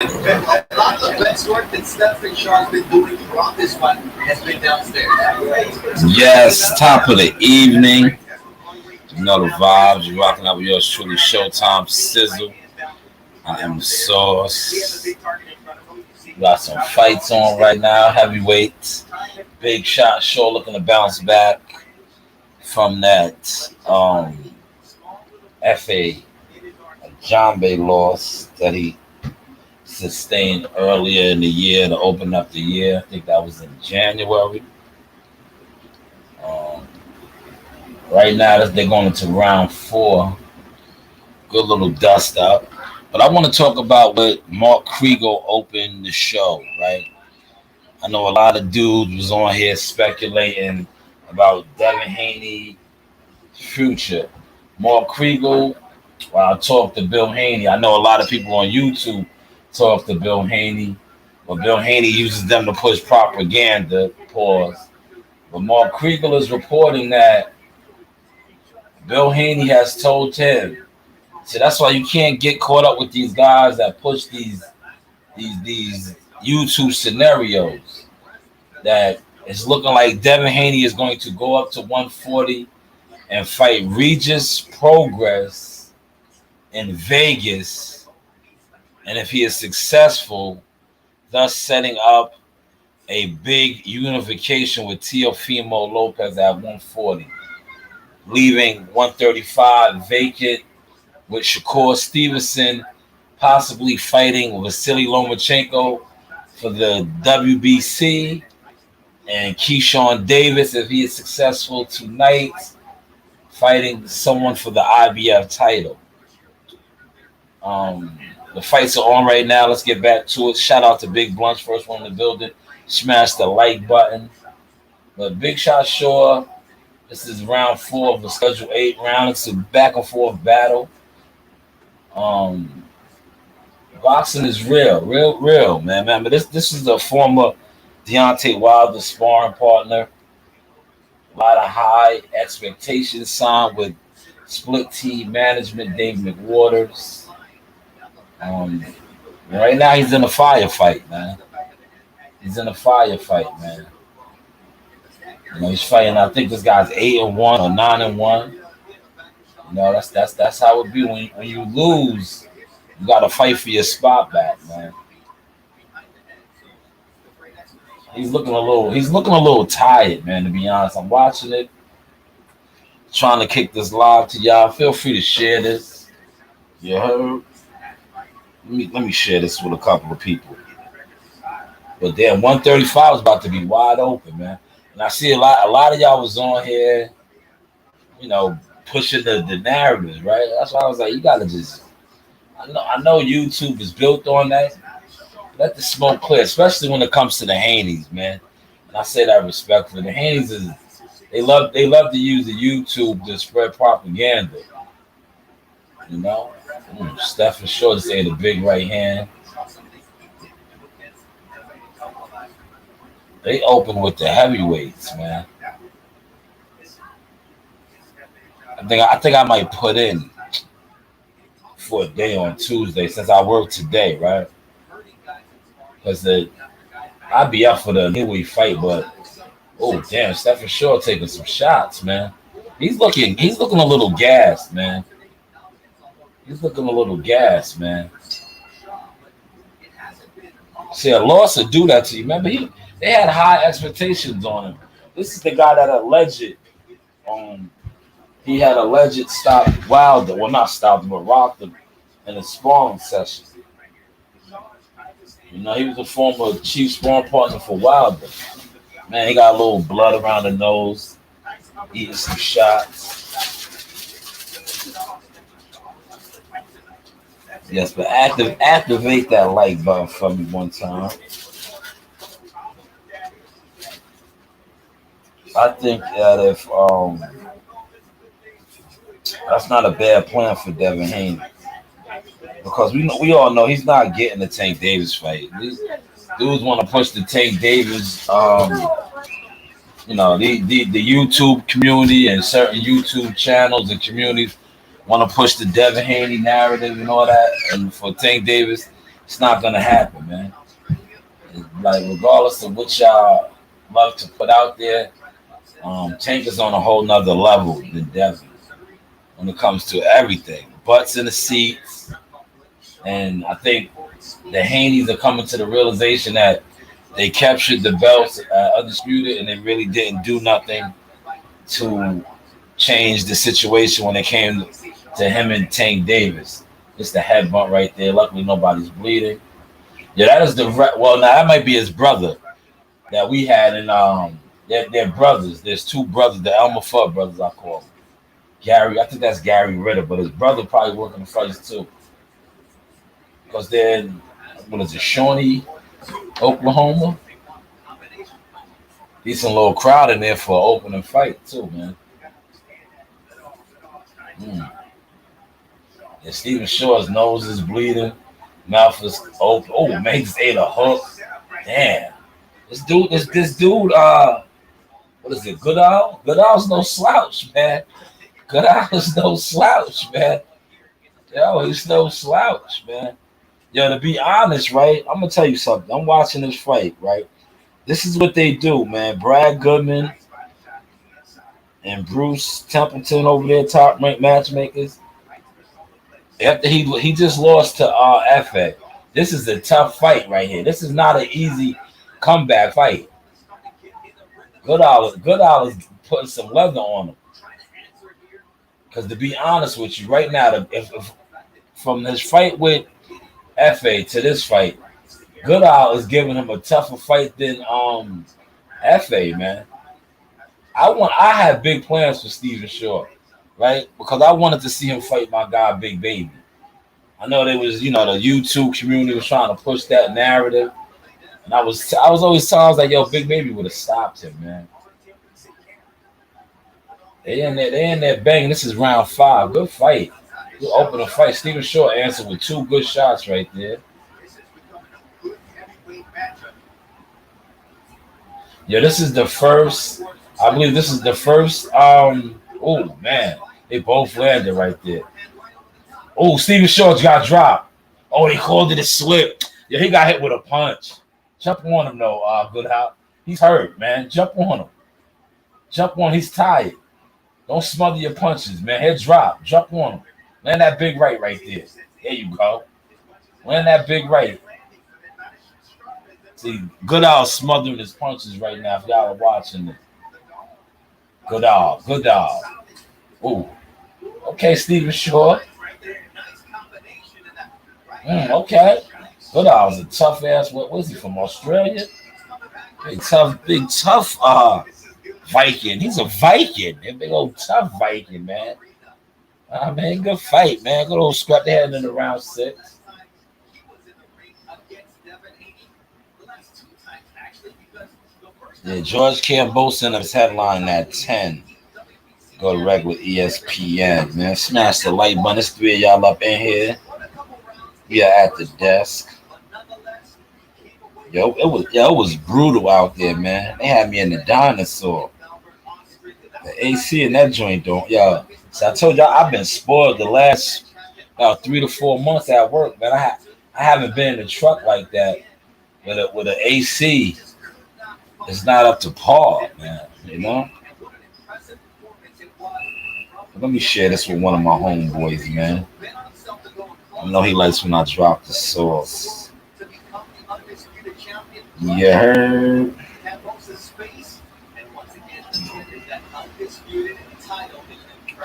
A lot of best work that Stephen Shaw's been doing throughout this one has been downstairs. Yes, top of the evening. You know the vibes. You're rocking out with yours truly, Showtime Sizzle. I am the Sauce. Got some fights on right now. Heavyweights. Big Shot Show looking to bounce back from that FA Jambe loss that he sustained earlier in the year to open up the year. I think that was in January. Um, right now, they're going into round four. Good little dust up. But I want to talk about what Mark Kriegel opened the show, right? I know a lot of dudes was on here speculating about Devin Haney future. Mark Kriegel, well, I talked to Bill Haney. I know a lot of people on YouTube talk to Bill Haney. But Bill Haney uses them to push propaganda, pause. But Mark Kriegel is reporting that Bill Haney has told him. So that's why you can't get caught up with these guys that push these YouTube scenarios. That it's looking like Devin Haney is going to go up to 140 and fight Regis Prograis in Vegas. And if he is successful, thus setting up a big unification with Teofimo Lopez at 140, leaving 135 vacant with Shakur Stevenson possibly fighting Vasily Lomachenko for the WBC, and Keyshawn Davis, if he is successful tonight, fighting someone for the IBF title. The fights are on right now. Let's get back to it. Shout out to Big Blunts, first one in the building. Smash the like button. But Big Shot Shaw, this is round four of the Schedule 8 round. It's a back and forth battle. Boxing is real, man. But this is a former Deontay Wilder sparring partner. A lot of high expectations signed with split team management, Dave McWaters. Right now he's in a firefight, man. He's in a firefight, man. You know, he's fighting. I think this guy's 8-1 or 9-1. You know, that's how it be when you lose. You got to fight for your spot back, man. He's looking a little tired, man. To be honest, I'm watching it, trying to kick this live to y'all. Feel free to share this. You heard? Let me share this with a couple of people. But damn, 135 is about to be wide open, man. And I see a lot of y'all was on here, you know, pushing the narratives, right? That's why I was like, you gotta just. I know YouTube is built on that. Let the smoke clear, especially when it comes to the Haneys, man. And I say that respectfully. The Haneys they love to use the YouTube to spread propaganda. You know, Stephen Short saying the big right hand. They open with the heavyweights, man. I think I might put in for a day on Tuesday since I work today, right? Because I'd be up for the Newey fight, but oh damn, Stephen Short taking some shots, man. He's looking a little gassed, man. He's looking a little gassed, man. See, a loss would do that to you. Remember, they had high expectations on him. This is the guy that alleged he had alleged stopped Wilder. Well, not stopped him, but rocked him in a sparring session. You know, he was a former chief sparring partner for Wilder. Man, he got a little blood around the nose, eating some shots. Yes, but activate that like button for me one time. I think that if that's not a bad plan for Devin Haney, because we all know he's not getting the Tank Davis fight. These dudes want to push the Tank Davis, you know, the YouTube community and certain YouTube channels and communities want to push the Devin Haney narrative and all that, and for Tank Davis It's not gonna happen, man. Like regardless of what y'all love to put out there, Tank is on a whole nother level than Devin when it comes to everything. Butts in the seats, and I think the Haneys are coming to the realization that they captured the belts undisputed, and they really didn't do nothing to change the situation when it came to him and Tank Davis. It's the head bump right there. Luckily, nobody's bleeding. Yeah, that is well. Now that might be his brother that we had, and they're brothers. There's two brothers, the Elmer Fudd brothers, I call them. Gary, I think that's Gary Ritter, but his brother probably working the fights too, because they're in, what is it, Shawnee, Oklahoma. Decent little crowd in there for an opening fight too, man. And Stephen Shaw's nose is bleeding, mouth is open. Oh man, he just ate a hook. Damn. This dude, what is it, Goodall? Goodall's no slouch, man. Goodall is no slouch, man. Yo, he's no slouch, man. Yo, to be honest, right, I'm gonna tell you something. I'm watching this fight, right? This is what they do, man. Brad Goodman and Bruce Templeton over there, top ranked matchmakers. After he just lost to FA. This is a tough fight right here. This is not an easy comeback fight. Goodall is putting some leather on him. Because to be honest with you, right now, if from this fight with FA to this fight, Goodall is giving him a tougher fight than FA, man. I have big plans for Stephen Shaw, right? Because I wanted to see him fight my guy Big Baby. I know there was, the YouTube community was trying to push that narrative. And I was always telling, I was like, yo, Big Baby would have stopped him, man. They in there banging. This is round 5. Good fight. Good opening fight. Stephen Shaw answered with 2 good shots right there. Yeah, this is the first. I believe this is the first. Oh man, they both landed right there. Oh, Stephen Shaw got dropped. Oh, they called it a slip. Yeah, he got hit with a punch. Jump on him though, Goodhouse. He's hurt, man. Jump on him. Jump on. He's tired. Don't smother your punches, man. Head drop. Jump on him. Land that big right there. There you go. Land that big right. See, Goodhouse smothering his punches right now. If y'all are watching it. Goodall. Ooh. Okay, Stephen Shaw. Okay. Goodall's a tough ass. What was he from? Australia? Big tough Viking. He's a Viking. A big old tough Viking, man. Man, good fight, man. Good old scrap. They had in the round 6. Yeah, George Camboson is headline at 10. Go to reg with ESPN, man. Smash the like button. There's 3 of y'all up in here. We are at the desk. Yo, it was brutal out there, man. They had me in the dinosaur. The AC in that joint don't, yo. So I told y'all I've been spoiled the last about 3 to 4 months at work, man. I haven't been in a truck like that with an AC. It's not up to par, man. Let me share this with one of my homeboys, man. I know he likes when I drop the sauce. You heard?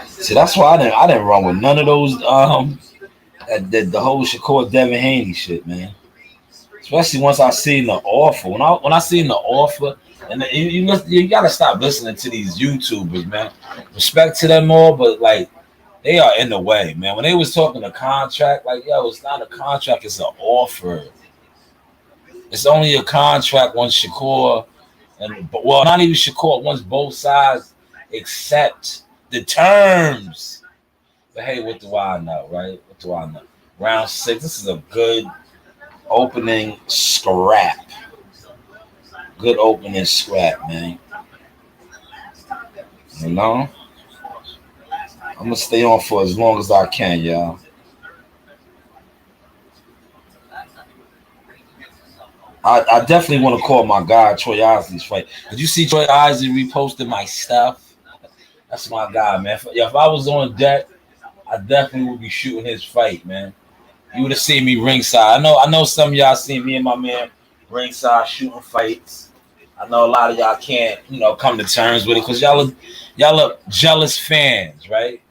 See, that's why I didn't run with none of those the whole Shakur Devin Haney shit, man. Especially once I seen the offer. When I seen the offer, and you gotta stop listening to these YouTubers, man. Respect to them all, but like they are in the way, man. When they was talking a contract, like yo, it's not a contract, it's an offer. It's only a contract once Shakur not even Shakur, once both sides accept the terms. But hey, what do I know, right? What do I know? Round 6. This is a good opening scrap. Good opening scrap, man. I'm gonna stay on for as long as I can, y'all. I definitely want to call my guy Troy Osley's fight. Did you see Troy Osley reposted my stuff? That's my guy, man. If I was on deck, I definitely would be shooting his fight, man. You would have seen me ringside. I know some of y'all seen me and my man ringside shooting fights. I know a lot of y'all can't, come to terms with it because y'all are jealous fans, right?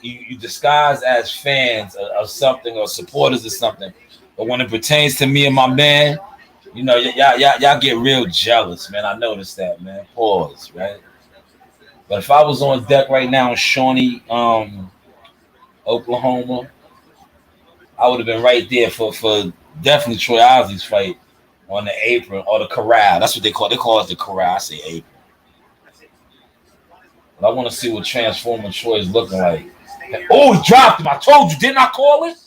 You disguise as fans of something or supporters of something, but when it pertains to me and my man, y'all get real jealous, man. I noticed that, man. Pause, right? But if I was on deck right now in Shawnee, Oklahoma, I would have been right there for definitely Troy Osley's fight on the apron or the corral. That's what they call it. They call it the corral. I say apron. But I want to see what Transformer Troy is looking like. Oh, he dropped him. I told you, didn't I call it?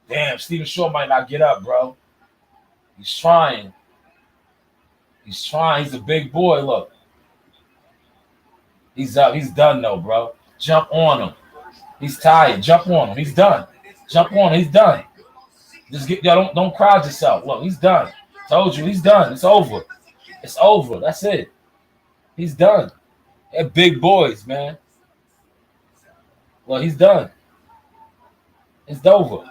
Damn, Steven Shaw might not get up, bro. He's trying. He's trying. He's a big boy. Look. He's up. He's done, though, bro. Jump on him. He's tired. Jump on him. He's done. Jump on him. He's done. Just don't crowd yourself. Look, he's done. Told you, he's done. It's over. It's over. That's it. He's done. They're big boys, man. Well, he's done. It's over.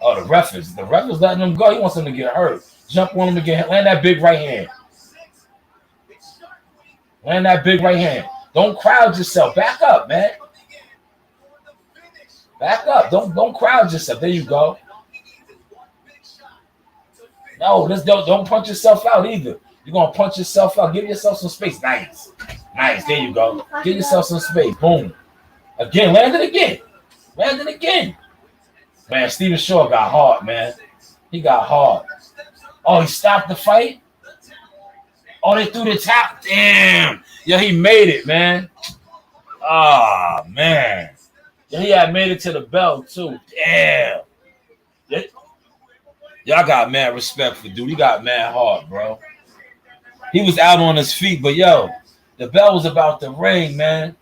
Oh, the ref is letting him go. He wants him to get hurt. Jump on him again. Land that big right hand. Land that big right hand. Don't crowd yourself. Back up, man. Back up. Don't crowd yourself. There you go. No, don't punch yourself out either. You're gonna punch yourself out. Give yourself some space. Nice. There you go. Give yourself some space. Boom. Again. Land it again. Man, Steven Shaw got hard, man. He got hard. Oh, he stopped the fight? Oh, they threw the tap. Damn. Yeah, he made it, man. Oh, man. Yeah, he had made it to the bell, too. Damn. Y'all got mad respect for dude. He got mad hard, bro. He was out on his feet, but yo, the bell was about to ring, man.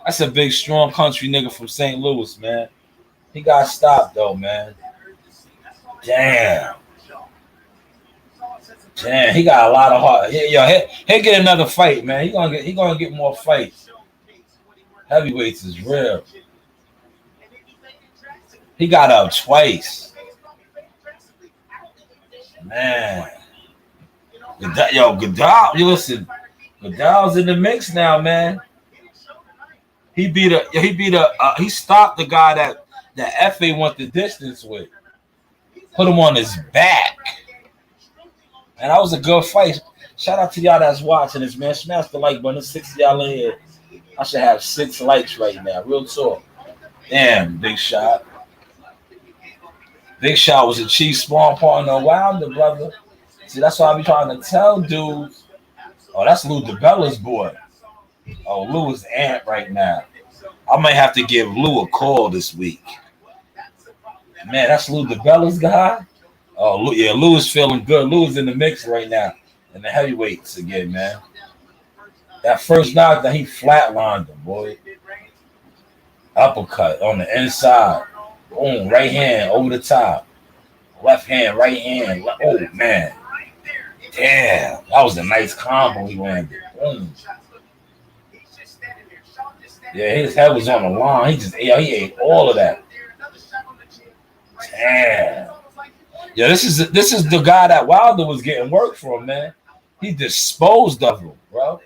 That's a big, strong country nigga from St. Louis, man. He got stopped, though, man. Damn, he got a lot of heart. He'll get another fight, man. He gonna get more fights. Heavyweights is real. He got up twice. Man. Goodall, you listen. Goodall's in the mix now, man. He stopped the guy that FA went the distance with. Put him on his back. And that was a good fight. Shout out to y'all that's watching this, man. Smash the like button. There's 6 of y'all in here. I should have 6 likes right now. Real talk. Damn, Big Shot. Big Shot was a chief spawn partner of Wilder, brother. See, that's why I be trying to tell dudes. Oh, that's Lou DiBella's boy. Oh, Lou is ant right now. I might have to give Lou a call this week. Man, that's Lou DiBella's guy. Oh, Lou is feeling good. Lou is in the mix right now. In the heavyweights again, man. That first knockdown, he flatlined him, boy. Uppercut on the inside. Boom, right hand over the top. Left hand, right hand. Oh, man. Damn, that was a nice combo he landed. Boom. Yeah, his head was on the line. He ate all of that. Damn. Yeah, this is the guy that Wilder was getting work from, man. He disposed of him, bro.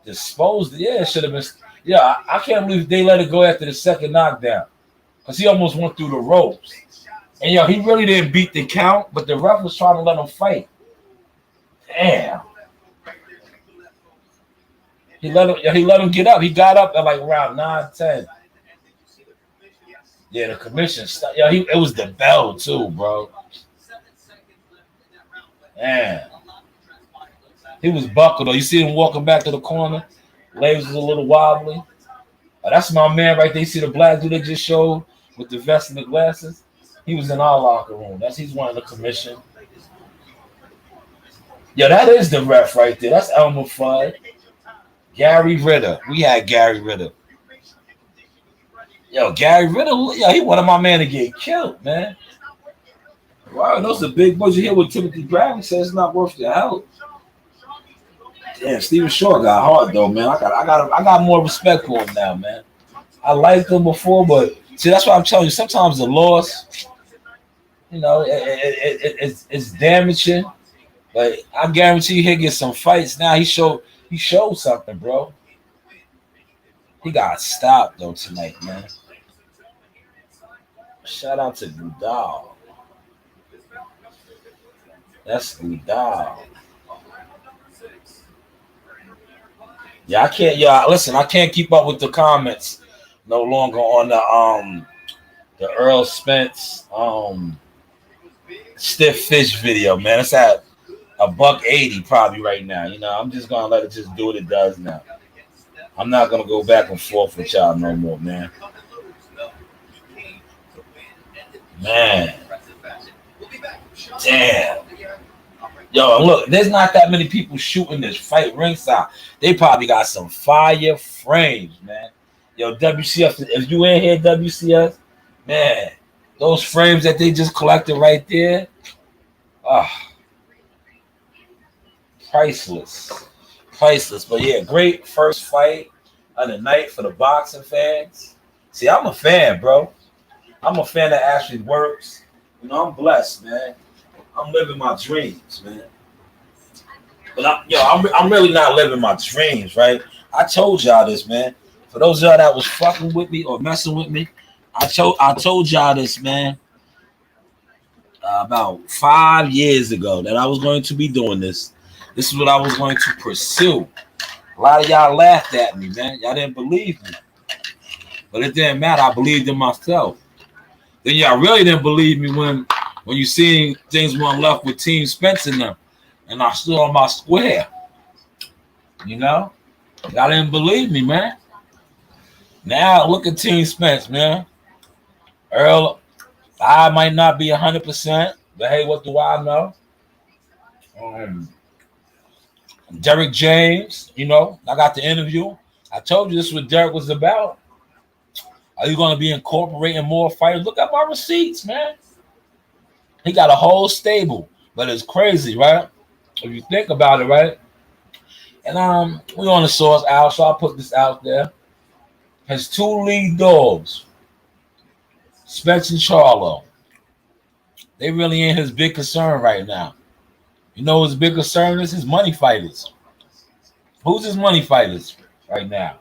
Yeah, it should have been. Yeah, I can't believe they let it go after the second knockdown. Because he almost went through the ropes. And he really didn't beat the count, but the ref was trying to let him fight. Damn. He let him get up. He got up at like around 9-10. Yeah, the commission. It was the bell too, bro. Man. He was buckled though. You see him walking back to the corner. Legs was a little wobbly. Oh, that's my man right there. You see the black dude they just showed with the vest and the glasses? He was in our locker room. He's one of the commission. Yeah, that is the ref right there. That's Elmer Fudd. Gary Ritter. We had Gary Ritter. Yo, Gary Ritter, he wanted my man to get killed, man. Wow, those are big boys. You hear what Timothy Brown says? It's not worth your help. Damn, Steven Shaw got hard though, man. I got more respect for him now, man. I liked him before, but see, that's why I'm telling you. Sometimes the loss, it's damaging. But I guarantee you, he'll get some fights now. He showed something, bro. He got stopped though tonight, man. Shout out to Gudal. That's Gudal. Yeah, I can't. Yeah, listen, I can't keep up with the comments no longer on the Earl Spence stiff fish video, man. It's at $180 probably right now. I'm just gonna let it just do what it does now. I'm not gonna go back and forth with y'all no more, man. Man, damn. Yo, look, there's not that many people shooting this fight ringside. They probably got some fire frames, man. Yo, WCF, if you in here, WCF, man, those frames that they just collected right there, priceless. Priceless. But yeah, great first fight of the night for the boxing fans. See, I'm a fan, bro. I'm a fan that actually works. I'm blessed, man. I'm living my dreams, man. But I'm really not living my dreams, right? I told y'all this, man. For those of y'all that was fucking with me or messing with me, I told y'all this, man, about 5 years ago that I was going to be doing this. This is what I was going to pursue. A lot of y'all laughed at me, man. Y'all didn't believe me. But it didn't matter. I believed in myself. Then y'all really didn't believe me when you seen things went left with Team Spence in them. And I stood on my square. Y'all didn't believe me, man. Now look at Team Spence, man. Earl, I might not be 100%, but hey, what do I know? Derek James, I got the interview. I told you this is what Derek was about. Are you going to be incorporating more fighters? Look at my receipts, man. He got a whole stable, but it's crazy, right? If you think about it, right? And we on the source out, so I'll put this out there. His two lead dogs, Spence and Charlo. They really ain't his big concern right now. You know his big concern is his money fighters. Who's his money fighters right now?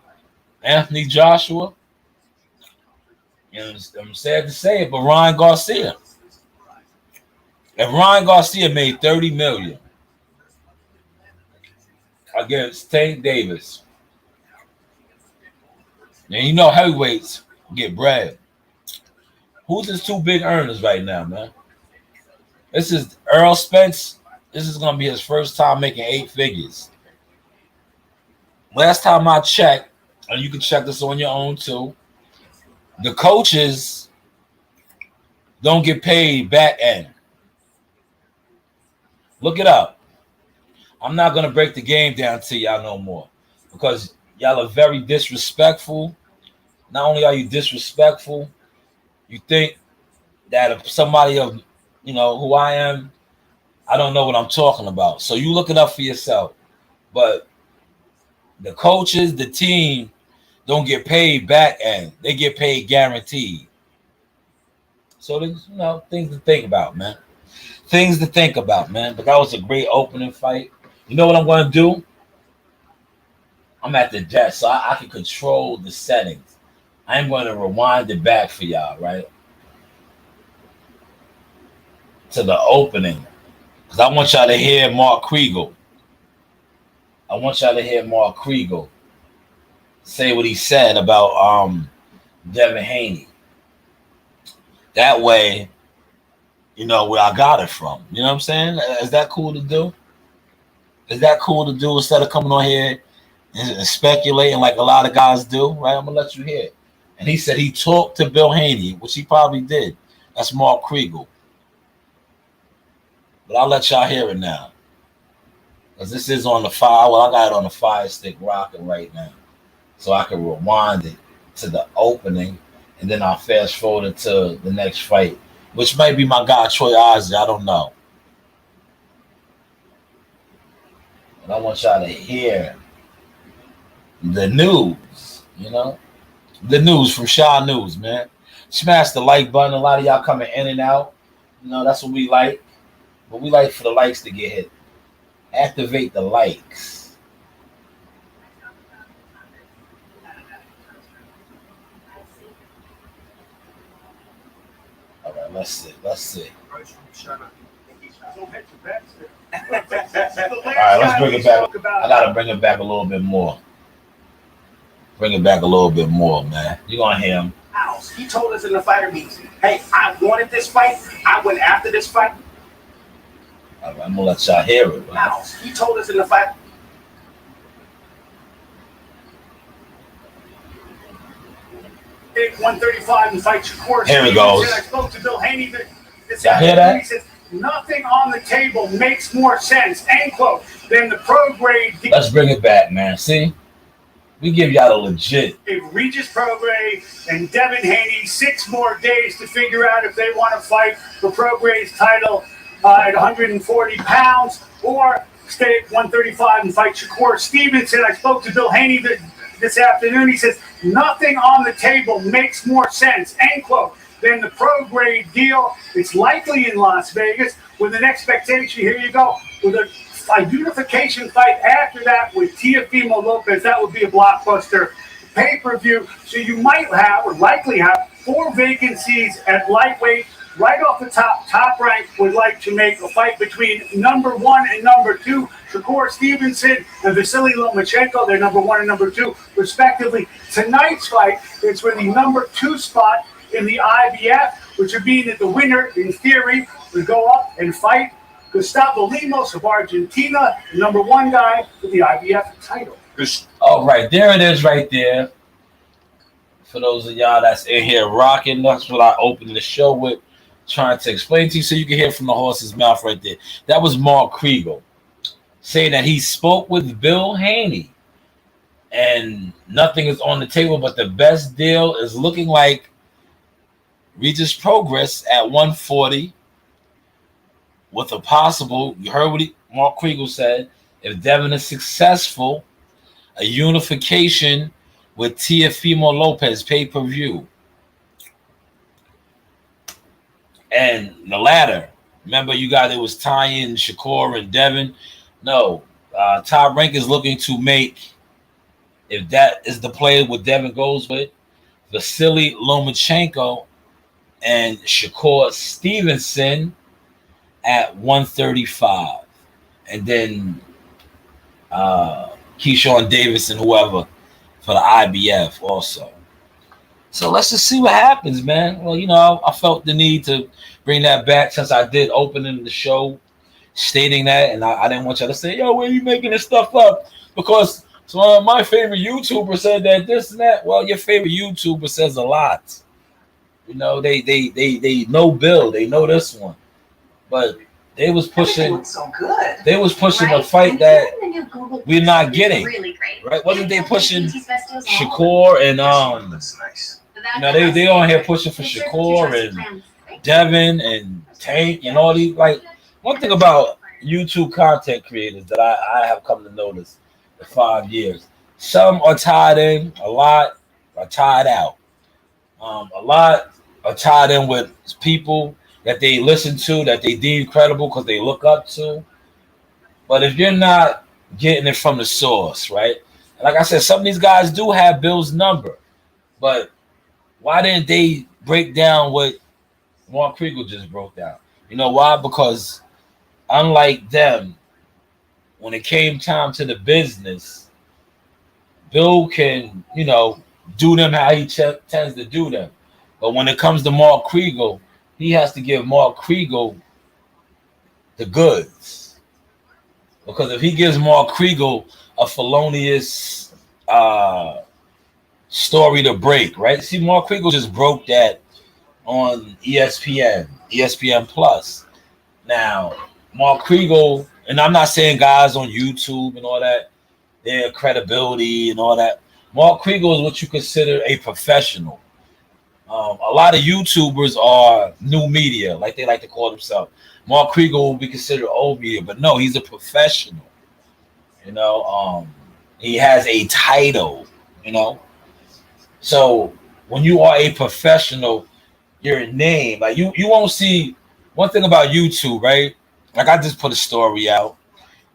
Anthony Joshua. I'm sad to say it, but Ryan Garcia. If Ryan Garcia made $30 million against Tank Davis, then heavyweights get bread. Who's his two big earners right now, man? This is Earl Spence. This is going to be his first time making 8 figures. Last time I checked, and you can check this on your own too, the coaches don't get paid back end. Look it up. I'm not going to break the game down to y'all no more because y'all are very disrespectful. Not only are you disrespectful, you think that if somebody of, who I am, I don't know what I'm talking about. So you look it up for yourself. But the coaches, the team, don't get paid back end. They get paid guaranteed. So there's, things to think about, man. Things to think about, man. But that was a great opening fight. You know what I'm going to do? I'm at the desk, so I can control the settings. I'm going to rewind it back for y'all, right? To the opening. Because I want y'all to hear Mark Kriegel. I want y'all to hear Mark Kriegel say what he said about Devin Haney. That way, where I got it from. You know what I'm saying? Is that cool to do? Is that cool to do instead of coming on here and speculating like a lot of guys do? Right? I'm going to let you hear it. And he said he talked to Bill Haney, which he probably did. That's Mark Kriegel. But I'll let y'all hear it now. Because this is on the fire. Well, I got it on the fire stick rocking right now. So I can rewind it to the opening. And then I'll fast forward to the next fight which might be my guy Troy Osley. I don't know. And I want y'all to hear the news, you know? The news from Shanewz, man. Smash the like button. A lot of y'all coming in and out. You know, that's what we like. But we like for the likes to get hit. Activate the likes. All right, let's see. All right, let's bring it back. I gotta bring it back a little bit more. Bring it back a little bit more, man. You gonna hear him? He told us in the fighter meeting, "Hey, I wanted this fight. I went after this fight." All right, I'm gonna let y'all hear it. Now, he told us in the fight. Pick 135 and fight Shakur. Here it goes. I spoke to Bill Haney. Y'all hear that? He says, "Nothing on the table makes more sense," end quote, than the Prograis. Let's bring it back, man. See? We give y'all the legit. If Regis Prograis and Devin Haney 6 more days to figure out if they want to fight for Prograis' title at 140 pounds or stay at 135 and fight Shakur Stevenson. I spoke to Bill Haney this afternoon. He says, "Nothing on the table makes more sense," end quote, than the Prograis deal. It's likely in Las Vegas with an expectation. Here you go. With a unification fight after that with Teofimo Lopez. That would be a blockbuster pay-per-view. So you might have, or likely have, 4 vacancies at lightweight. Right off the top, Toprank would like to make a fight between number 1 and number 2, Shakur Stevenson and Vasily Lomachenko. They're number 1 and number 2, respectively. Tonight's fight is for the number 2 spot in the IBF, which would mean that the winner, in theory, would go up and fight Gustavo Lemos of Argentina, the number 1 guy for the IBF title. All right, there it is right there. For those of y'all that's in here rocking, that's what I opened the show with, trying to explain to you so you can hear from the horse's mouth right there. That was Mark Kriegel saying that he spoke with Bill Haney and nothing is on the table, but the best deal is looking like Regis Prograis at 140 with a possible, you heard what Mark Kriegel said, if Devin is successful, a unification with Teofimo Lopez pay-per-view. And the latter, remember you got it was tying Shakur and Devin. No, Toprank is looking to make, if that is the play what Devin goes with, Vasily Lomachenko and Shakur Stevenson at 135. And then Keyshawn Davis and whoever for the IBF also. So let's just see what happens, man. Well, you know, I felt the need to bring that back since I did opening the show stating that, and I didn't want y'all to say, "Yo, where are you making this stuff up?" Because my favorite YouTuber said that this and that. Well, your favorite YouTuber says a lot. You know, they know Bill, they know this one, but they was pushing. So good. They was pushing right. a fight and that we're not getting. Really great. Right? Wasn't they pushing Shakur and That's nice. you know, they on here pushing for Shakur and Devin and Tank and all these. Like, one thing about YouTube content creators that I have come to notice in 5 years, some are tied in, a lot are tied out. A lot are tied in with people that they listen to, that they deem credible because they look up to. But if you're not getting it from the source, right? And like I said, some of these guys do have Bill's number, but why didn't they break down what Mark Kriegel just broke down? You know why? Because unlike them, when it came time to the business, Bill can, you know, do them how he tends to do them. But when it comes to Mark Kriegel, he has to give Mark Kriegel the goods. Because if he gives Mark Kriegel a felonious story to break, right? See, Mark Kriegel just broke that on ESPN Plus. Now, Mark Kriegel, and I'm not saying guys on YouTube and all that, their credibility and all that. Mark Kriegel is what you consider a professional. A lot of YouTubers are new media, like they like to call themselves. Mark Krieger will be considered old media, but no, he's a professional. You know, he has a title. You know, so when you are a professional, your name, like you won't see one thing about YouTube, right? Like I just put a story out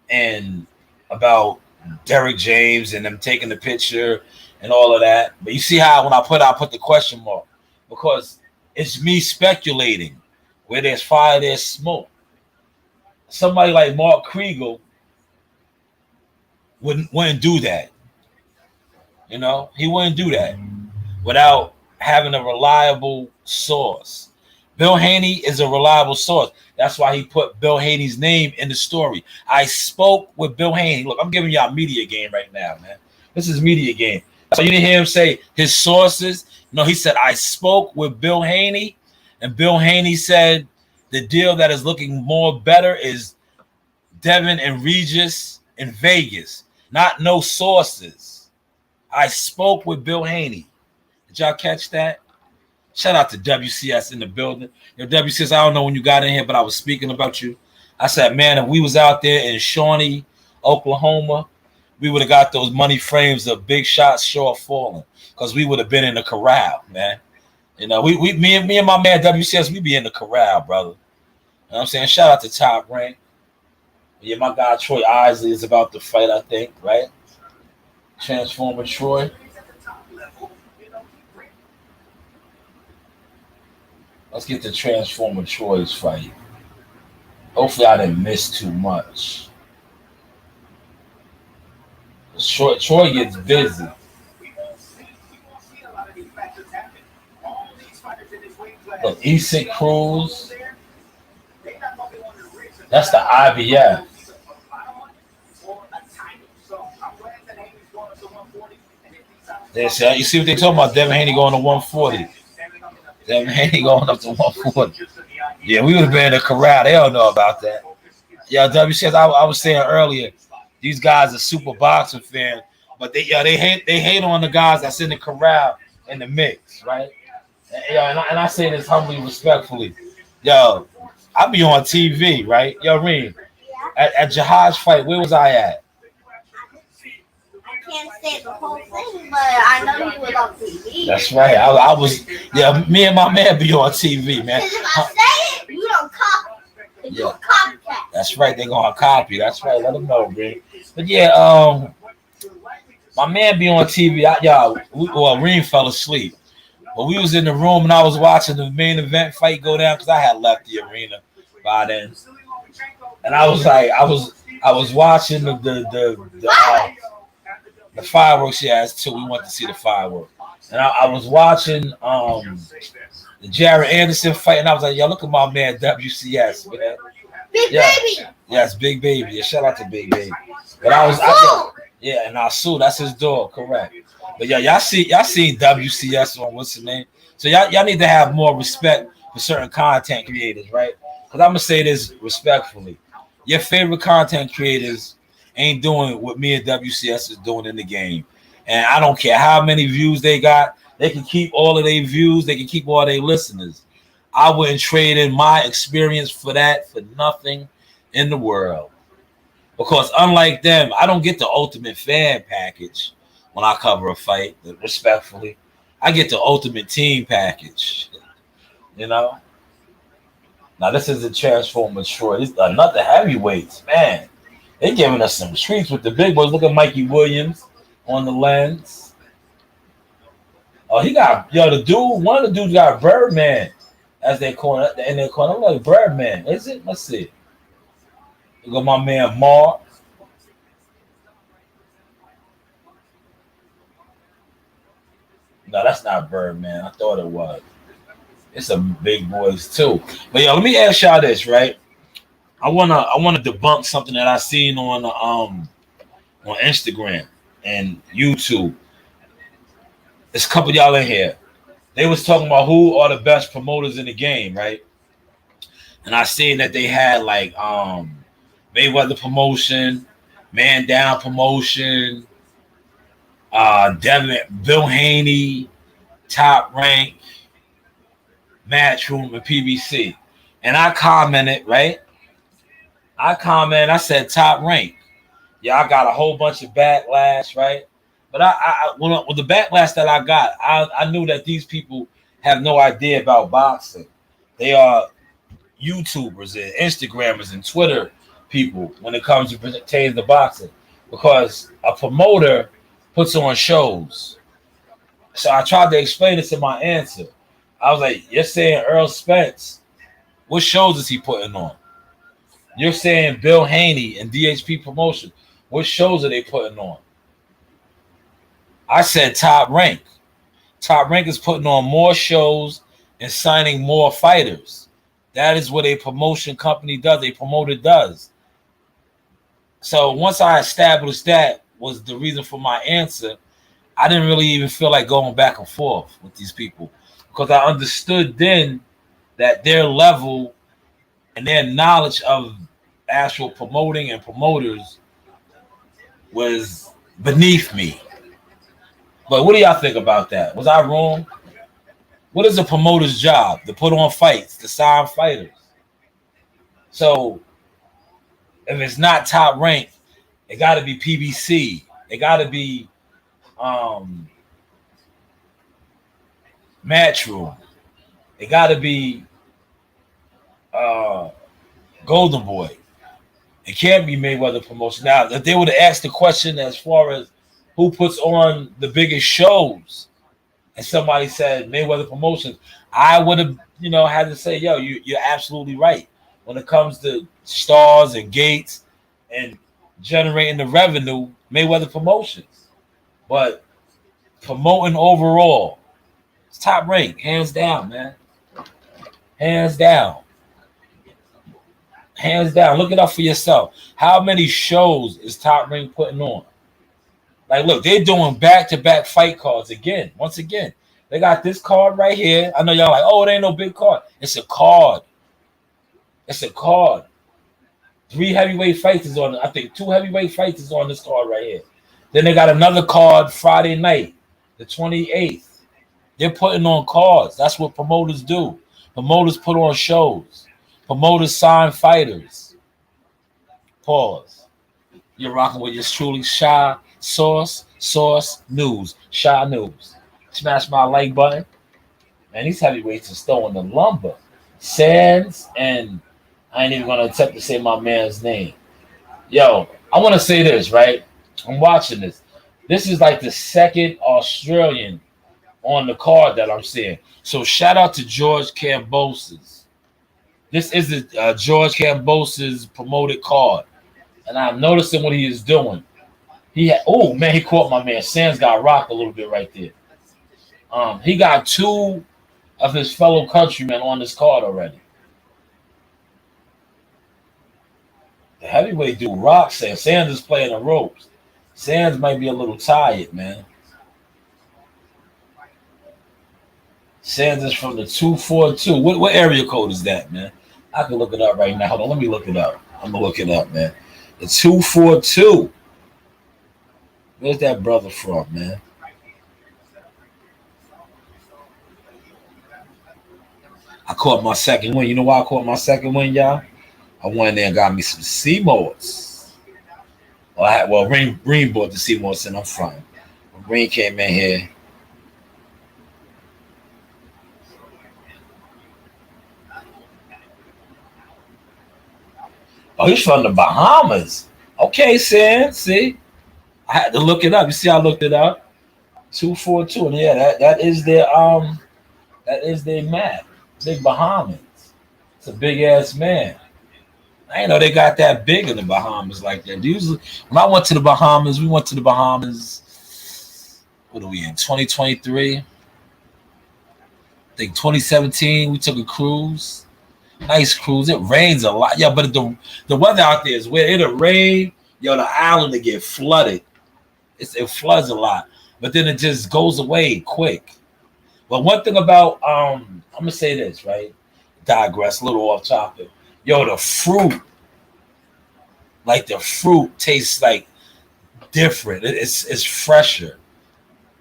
and about Derek James and them taking the picture and all of that. But you see how when I put the question mark because it's me speculating where there's fire, there's smoke. Somebody like Mark Krieger wouldn't do that. You know, he wouldn't do that without having a reliable source. Bill Haney is a reliable source. That's why he put Bill Haney's name in the story. I spoke with Bill Haney. Look, I'm giving y'all media game right now, man. This is media game. So you didn't hear him say his sources. No, he said, I spoke with Bill Haney, and Bill Haney said the deal that is looking more better is Devin and Regis in Vegas. Not no sources. I spoke with Bill Haney. Did y'all catch that? Shout out to WCS in the building. Yo, WCS, I don't know when you got in here, but I was speaking about you. I said, man, if we was out there in Shawnee, Oklahoma, we would have got those money frames of big shots short falling because we would have been in the corral, man. You know, me and my man WCS, we be in the corral, brother. You know what I'm saying? Shout out to Toprank. Yeah, my guy Troy Isley is about to fight, I think, right? Transformer Troy. Let's get to Transformer Troy's fight. Hopefully I didn't miss too much. Troy gets busy. Look, Isak Cruz. That's the IBF. You see what they talking about? Devin Haney going to 140. Devin Haney going up to 140. Yeah, we would have been in the corral. They don't know about that. Yeah, WCS, I was saying earlier, these guys are super boxing fans, but they hate on the guys that's in the corral in the mix, right? And I say this humbly, respectfully. Yo, I be on TV, right? Yo, Reem, at Jihad's fight, where was I at? Can't say the whole thing, but I know he was on TV. That's right. I was, yeah, me and my man be on TV, man. Because if I say it, you don't copy. You're a copycat. That's right. They're going to copy. That's right. Let them know, man. But yeah, my man be on TV. Reem fell asleep. But we was in the room and I was watching the main event fight go down because I had left the arena by then. And I was like, I was watching the fireworks she has too. We went to see the fireworks. And I was watching the Jared Anderson fight, and I was like, yo, look at my man WCS, man. Big Baby. Yes, Big Baby. Yeah, shout out to Big Baby. But and Asu, that's his dog, correct. But yeah, y'all seen WCS on what's the name? So y'all need to have more respect for certain content creators, right? Because I'm gonna say this respectfully. Your favorite content creators ain't doing what me and WCS is doing in the game. And I don't care how many views they got. They can keep all of their views. They can keep all their listeners. I wouldn't trade in my experience for that for nothing in the world. Because unlike them, I don't get the ultimate fan package when I cover a fight, respectfully. I get the ultimate team package. You know? Now, this is a Transformer Troy. This is another heavyweights, man. They're giving us some streets with the big boys. Look at Mikey Williams on the lens. Oh, he got, one of the dudes got Birdman as they call it in their corner. I'm like, Birdman, is it? Let's see. You got my man Mark. No, that's not Birdman. I thought it was. It's some big boys too. But let me ask y'all this, right? I wanna debunk something that I seen on Instagram and YouTube. There's a couple of y'all in here. They was talking about who are the best promoters in the game, right? And I seen that they had like Mayweather Promotion, Man Down Promotion, Bill Haney, Top Rank, Matchroom, and PBC. And I commented, right? I said Top Rank. Yeah, I got a whole bunch of backlash, right? But with the backlash that I got, I knew that these people have no idea about boxing. They are YouTubers and Instagrammers and Twitter people when it comes to pertaining to boxing, because a promoter puts on shows. So I tried to explain this in my answer. I was like, you're saying Earl Spence, what shows is he putting on? You're saying Bill Haney and DHP Promotion, what shows are they putting on? I said Top Rank. Top Rank is putting on more shows and signing more fighters. That is what a promotion company does, a promoter does. So once I established that was the reason for my answer, I didn't really even feel like going back and forth with these people, because I understood then that their level and their knowledge of actual promoting and promoters was beneath me. But what do y'all think about that? Was I wrong? What is a promoter's job? To put on fights, to sign fighters. So if it's not Top Rank, it got to be PBC. It got to be Matchroom. It got to be Golden Boy. It can't be Mayweather Promotion. Now, if they would have asked the question as far as who puts on the biggest shows, and somebody said Mayweather Promotions, I would have, had to say, yo, you're absolutely right. When it comes to stars and gates and generating the revenue, Mayweather Promotions. But promoting overall, it's Top Rank, hands down, man. Hands down. Hands down. Look it up for yourself. How many shows is Top Rank putting on? Like, look, they're doing back-to-back fight cards again. Once again, they got this card right here. I know y'all like, oh, it ain't no big card. It's a card. It's a card. 3 heavyweight fights is on. I think 2 heavyweight fights is on this card right here. Then they got another card Friday night, the 28th. They're putting on cards. That's what promoters do. Promoters put on shows. Promoters sign fighters. Pause. You're rocking with yours truly, Shanewz News. Shanewz. Smash my like button. Man, these heavyweights are throwing the lumber. Sands, and I ain't even gonna attempt to say my man's name. Yo, I want to say this, right? I'm watching this. This is like the second Australian on the card that I'm seeing. So shout out to George Kambosos. This is George Kambosos promoted card, and I'm noticing what he is doing. He caught my man. Sands got rocked a little bit right there. He got 2 of his fellow countrymen on this card already. The heavyweight dude rocks. Sands is playing the ropes. Sands might be a little tired, man. Sands is from the 242. What area code is that, man? I can look it up right now. Hold on, let me look it up. I'm gonna look it up, man. The 242. Where's that brother from, man? I caught my second win. You know why I caught my second win, y'all? I went there and got me some Seymours. Green bought the Seymours in. I'm from. Green came in here. Oh, he's from the Bahamas. Okay, Sam. See, I had to look it up. You see, I looked it up. 242, and yeah, that is their map. Big Bahamas. It's a big ass man. I didn't know they got that big in the Bahamas like that. Usually, when I went to the Bahamas, we went to the Bahamas. What are we in? 2023. I think 2017. We took a cruise. Nice cruise. It rains a lot. Yeah, but the weather out there is weird. It'll rain. Yo, the island will get flooded. It floods a lot. But then it just goes away quick. But one thing about, I'm going to say this, right? Digress, a little off topic. Yo, the fruit tastes like different. It's fresher.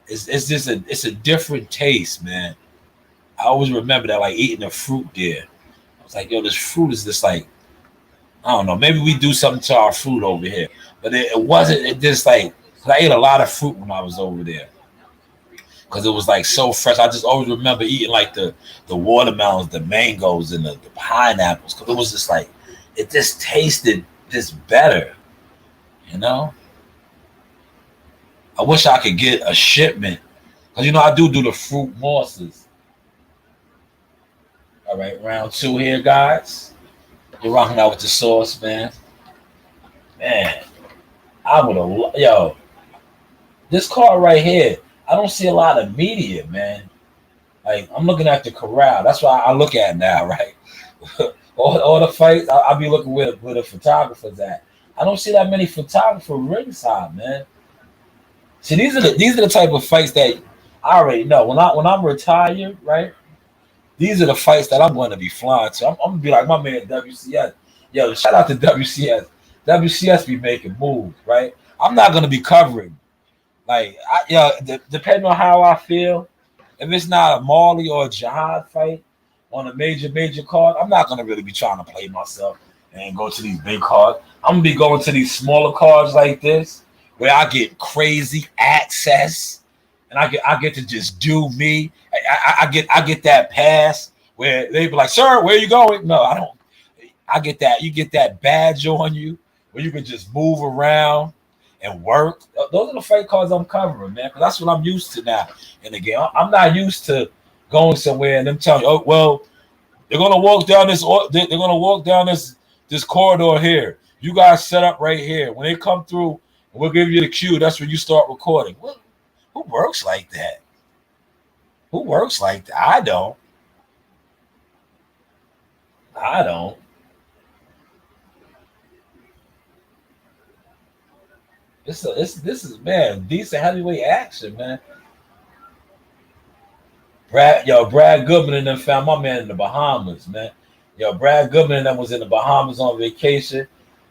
It's a different taste, man. I always remember that, like eating the fruit there. I was like, yo, this fruit is just like, I don't know. Maybe we do something to our fruit over here, but it wasn't. It just like 'cause I ate a lot of fruit when I was over there because it was like so fresh. I just always remember eating like the watermelons, the mangoes, and the pineapples because it was just like it just tasted just better, you know. I wish I could get a shipment because I do the fruit mosses. All right, round two here, guys. You're rocking out with the sauce, man. Man, I would have, yo, this card right here. I don't see a lot of media, man. Like I'm looking at the corral. That's why I look at now, right? all the fights, I'll be looking where the photographers at. I don't see that many photographers ringside, man. See, these are the type of fights that I already know. When I'm retired, right? These are the fights that I'm going to be flying to. I'm going to be like my man WCS. Yo, shout out to WCS. WCS be making moves, right? I'm not going to be covering. Like, depending on how I feel, if it's not a Marley or a Jihad fight on a major card, I'm not going to really be trying to play myself and go to these big cards. I'm going to be going to these smaller cards like this where I get crazy access and I get to just do me. I get that pass where they be like, sir, where are you going? No, I don't. I get that. You get that badge on you where you can just move around and work. Those are the fight cards I'm covering, man, because that's what I'm used to now in the game. I'm not used to going somewhere and them telling you, oh, well, they're gonna walk down this. They're gonna walk down this corridor here. You guys set up right here. When they come through, we'll give you the cue. That's when you start recording. Who works like that? Who works like that? I don't. This is man, decent heavyweight action, man. Brad Goodman and them found my man in the Bahamas, man. Yo, Brad Goodman and them was in the Bahamas on vacation,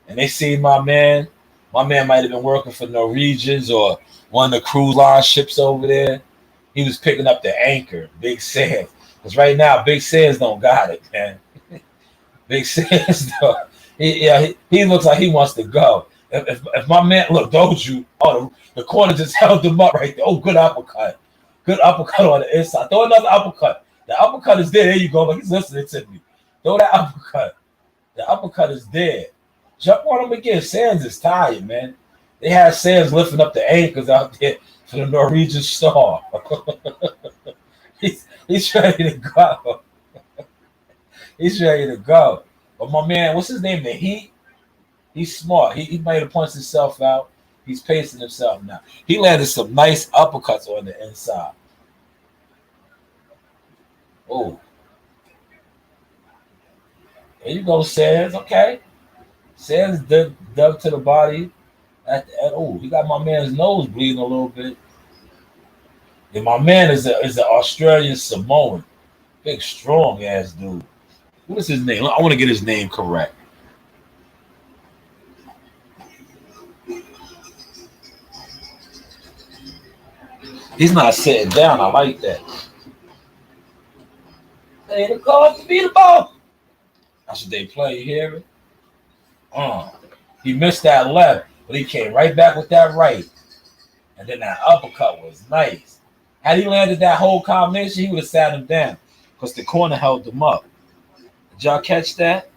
and they seen my man. My man might have been working for Norwegians or one of the cruise line ships over there. He was picking up the anchor, Big Sands. Because right now, Big Sands don't got it, man. Big Sands, he looks like he wants to go. If my man, look, don't you? Oh, the corner just held him up right there. Oh, good uppercut. Good uppercut on the inside. Throw another uppercut. The uppercut is there. There you go. Look, he's listening to me. Throw that uppercut. The uppercut is there. Jump on him again. Sands is tired, man. They had Sands lifting up the anchors out there for the Norwegian star. he's ready to go. He's ready to go. But my man, what's his name? The Heat? He's smart. He might have punched himself out. He's pacing himself now. He landed some nice uppercuts on the inside. Oh. There you go, Sands. Okay. Sands dug to the body. He got my man's nose bleeding a little bit. And my man is an Australian Samoan. Big, strong ass dude. What is his name? I want to get his name correct. He's not sitting down. I like that. Hey, the call to be the ball. That's what they play. You hear it? He missed that left, but he came right back with that right. And then that uppercut was nice. Had he landed that whole combination, he would have sat him down because the corner held him up. Did y'all catch that?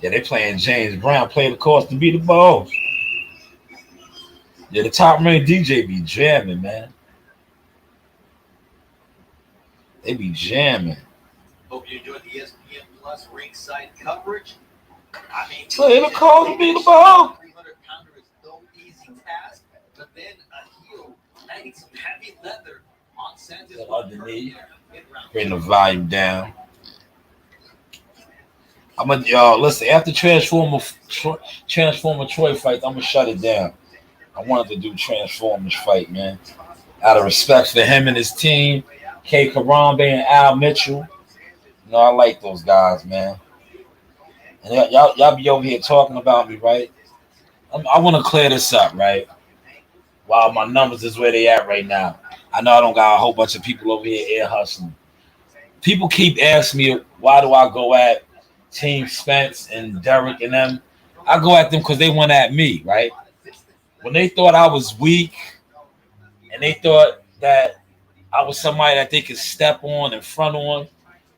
Yeah, they playing James Brown. Play the course to be the balls. Yeah, the top rank DJ be jamming, man. They be jamming. Hope you enjoyed the ESPN Plus ringside coverage. I mean, play the call to be the ball. 300-pounder is no easy task, but then a heel adding some heavy leather on Santos underneath. Bring the volume down. Y'all listen. After Transformer Troy fight, I'm gonna shut it down. I wanted to do Transformers fight, man. Out of respect for him and his team, K. Karambe and Al Mitchell. You know, I like those guys, man. And y'all be over here talking about me, right? I want to clear this up, right? While my numbers is where they at right now. I know I don't got a whole bunch of people over here ear hustling. People keep asking me why do I go at Team Spence and Derek and them. I go at them because they went at me, right? When they thought I was weak and they thought that I was somebody that they could step on and front on,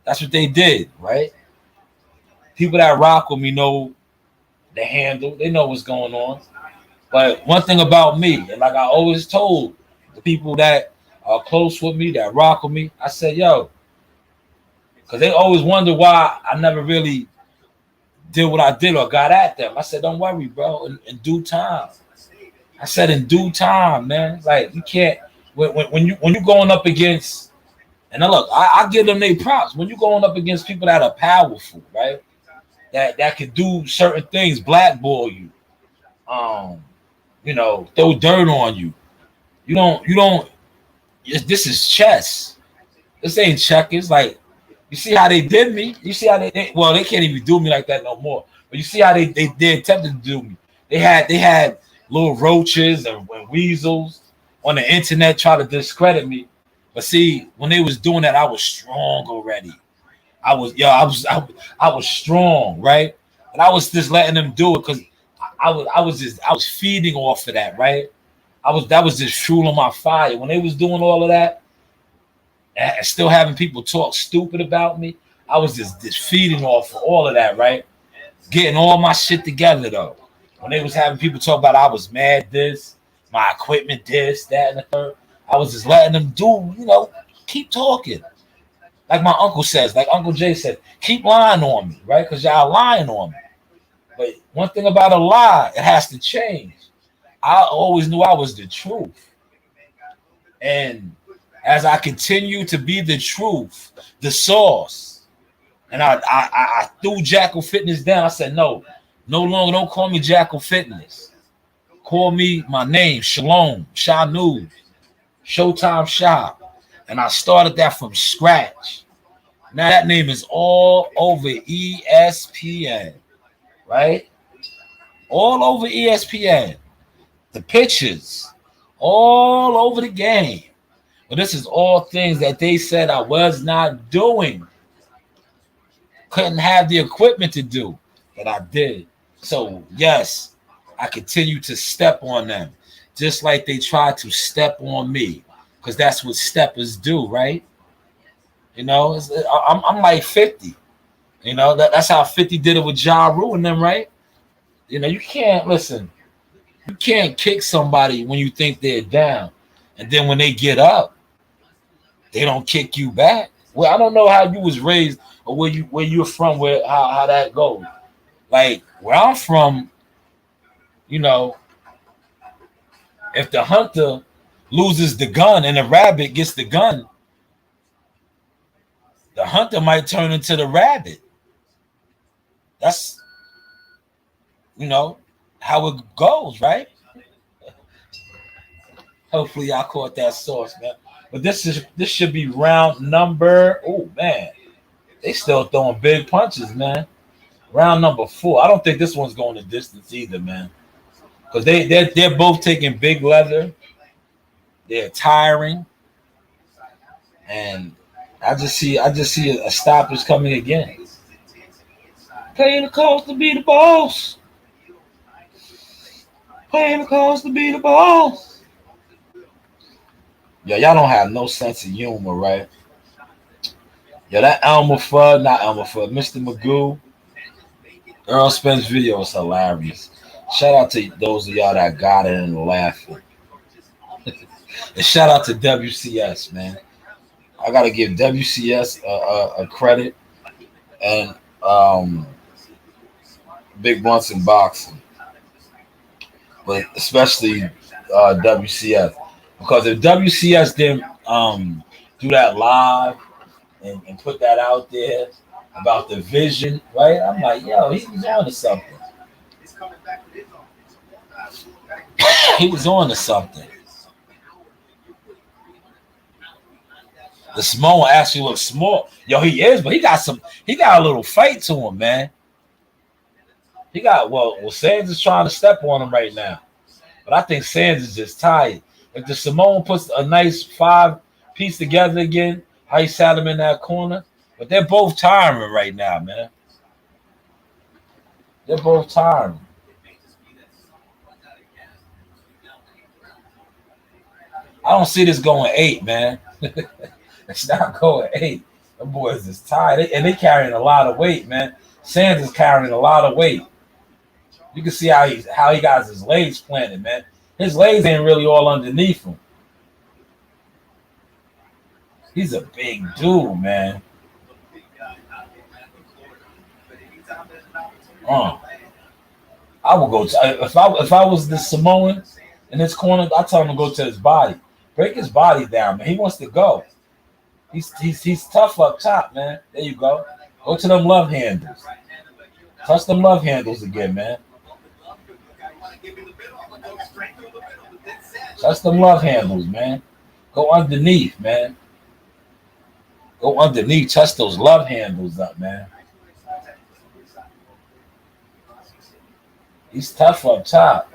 that's what they did, right? People that rock with me know the handle. They know what's going on. But one thing about me, and like I always told the people that are close with me, that rock with me, I said, yo, because they always wonder why I never really did what I did or got at them. I said, don't worry, bro, in due time. I said in due time, man. Like you can't when you going up against, and now look, I give them their props. When you going up against people that are powerful, right? That can do certain things, blackball you, throw dirt on you. You don't. This is chess. This ain't checkers. Like you see how they did me. You see how they can't even do me like that no more. But you see how they attempted to do me. They had little roaches and weasels on the internet try to discredit me. But see, when they was doing that, I was strong already. I was strong, right? And I was just letting them do it because I was feeding off of that, right? That was just fueling my fire. When they was doing all of that and still having people talk stupid about me, I was just feeding off of all of that, right? Getting all my shit together though. When they was having people talk about I was mad this, my equipment this, that, and the third, I was just letting them do, keep talking. Like my uncle says, like Uncle Jay said, keep lying on me, right? Because y'all lying on me. But one thing about a lie, it has to change. I always knew I was the truth. And as I continue to be the truth, the source, and I threw Jackal Fitness down. I said, no longer, don't call me Jackal Fitness. Call me my name, Shalom, Shanewz, Showtime Shop. And I started that from scratch. Now that name is all over ESPN, right? All over ESPN. The pictures, all over the game. But this is all things that they said I was not doing. Couldn't have the equipment to do, but I did. So, yes, I continue to step on them, just like they tried to step on me. Because that's what steppers do, right? I'm like 50. That's how 50 did it with Ja Rule and them, right? You can't listen. You can't kick somebody when you think they're down, and then when they get up, they don't kick you back. Well, I don't know how you was raised or where you're from, how that goes. Like where I'm from, if the hunter loses the gun and the rabbit gets the gun, the hunter might turn into the rabbit. That's how it goes, right? Hopefully y'all caught that source, man. But this should be round number. Oh man, they still throwing big punches, man. Round number 4. I don't think this one's going the distance either, man. Because they're both taking big leather. They're tiring, and I just see a stoppage coming again. Paying the cost to be the boss. Paying the cost to be the boss. Yo, y'all don't have no sense of humor, right? Yo, that Mr. Magoo, Earl Spence video is hilarious. Shout out to those of y'all that got it and laughing. And shout out to WCS, man. I gotta give WCS a credit and Big Bunts in boxing, but especially WCS, because if WCS didn't do that live and put that out there about the vision, right? I'm like, yo, he was on to something. He was on to something. The Samoan actually looks small. Yo, he is, but he got a little fight to him, man. He got, Sanders is trying to step on him right now. But I think Sanders is just tired. If the Samoan puts a nice 5-piece together again, how he sat him in that corner. But they're both tiring right now, man. They're both tiring. I don't see this going 8, man. It's not going 8. The boys is tired, and they carrying a lot of weight, man. Shanewz is carrying a lot of weight. You can see how he got his legs planted, man. His legs ain't really all underneath him. He's a big dude, man. I would go to, if I was the Samoan in this corner, I'd tell him to go to his body. Break his body down, man. He wants to go. He's tough up top, man. There you go. Go to them love handles. Touch them love handles again, man. Touch them love handles, man. Go underneath, man. Go underneath. Touch those love handles up, man. He's tough up top.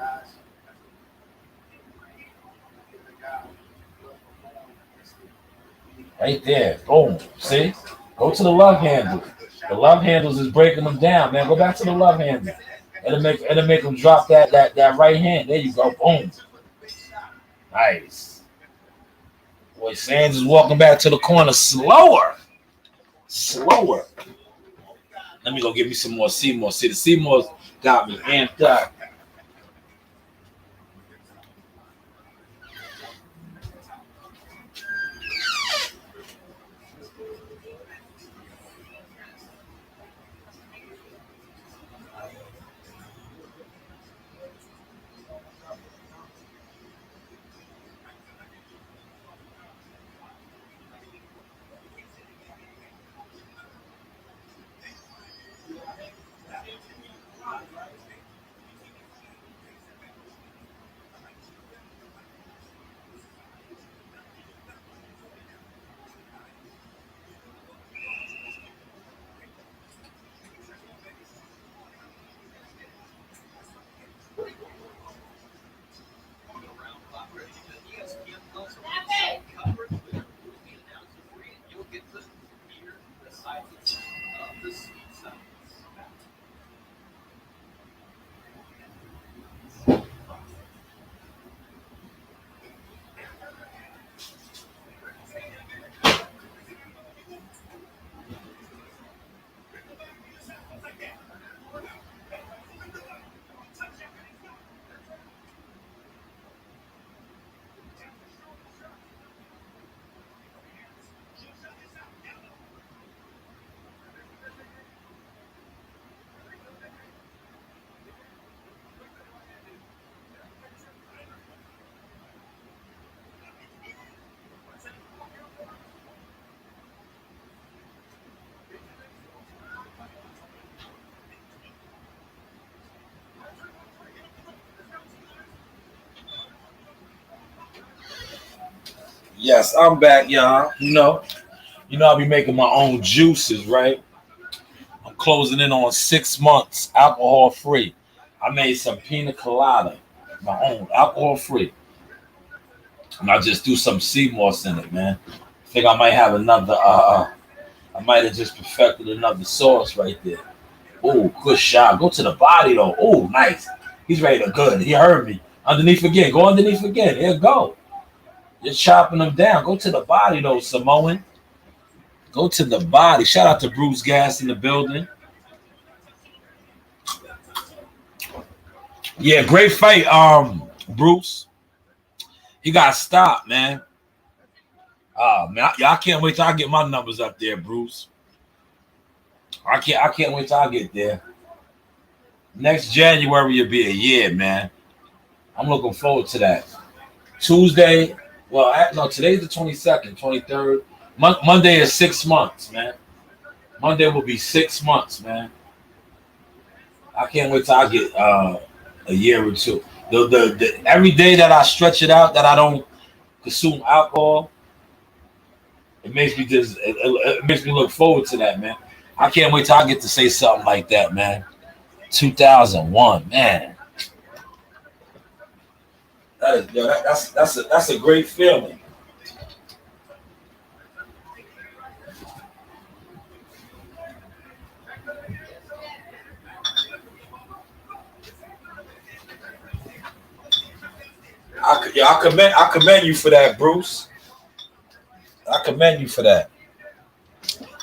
Right there. Boom. See? Go to the love handles. The love handles is breaking them down, man. Go back to the love handles. It'll make them drop that right hand. There you go. Boom. Nice. Boy, Shanewz is walking back to the corner slower. Slower. Let me go get me some more Seymour. See, the Seymour's got me amped up. Yes, I'm back, y'all. You know, I'll be making my own juices, right? I'm closing in on 6 months, alcohol free. I made some pina colada, my own, alcohol free. And I just do some sea moss in it, man. I think I might have another, I might have just perfected another sauce right there. Oh, good shot. Go to the body, though. Oh, nice. He's ready to good. He heard me. Underneath again. Go underneath again. Here, go. You're chopping them down. Go to the body, though, Samoan. Go to the body. Shout out to Bruce Gas in the building. Yeah, great fight, Bruce. He got stopped, man. Man, I can't wait till I get my numbers up there, Bruce. I can't wait till I get there. Next January will be a year, man. I'm looking forward to that. Tuesday, well, no, today's the 22nd, 23rd. Monday is 6 months, man. Monday will be 6 months, man. I can't wait till I get a year or two. The every day that I stretch it out, that I don't consume alcohol, it makes me it makes me look forward to that, man. I can't wait till I get to say something like that, man. 2001, man. That's a great feeling. I commend you for that, Bruce. I commend you for that.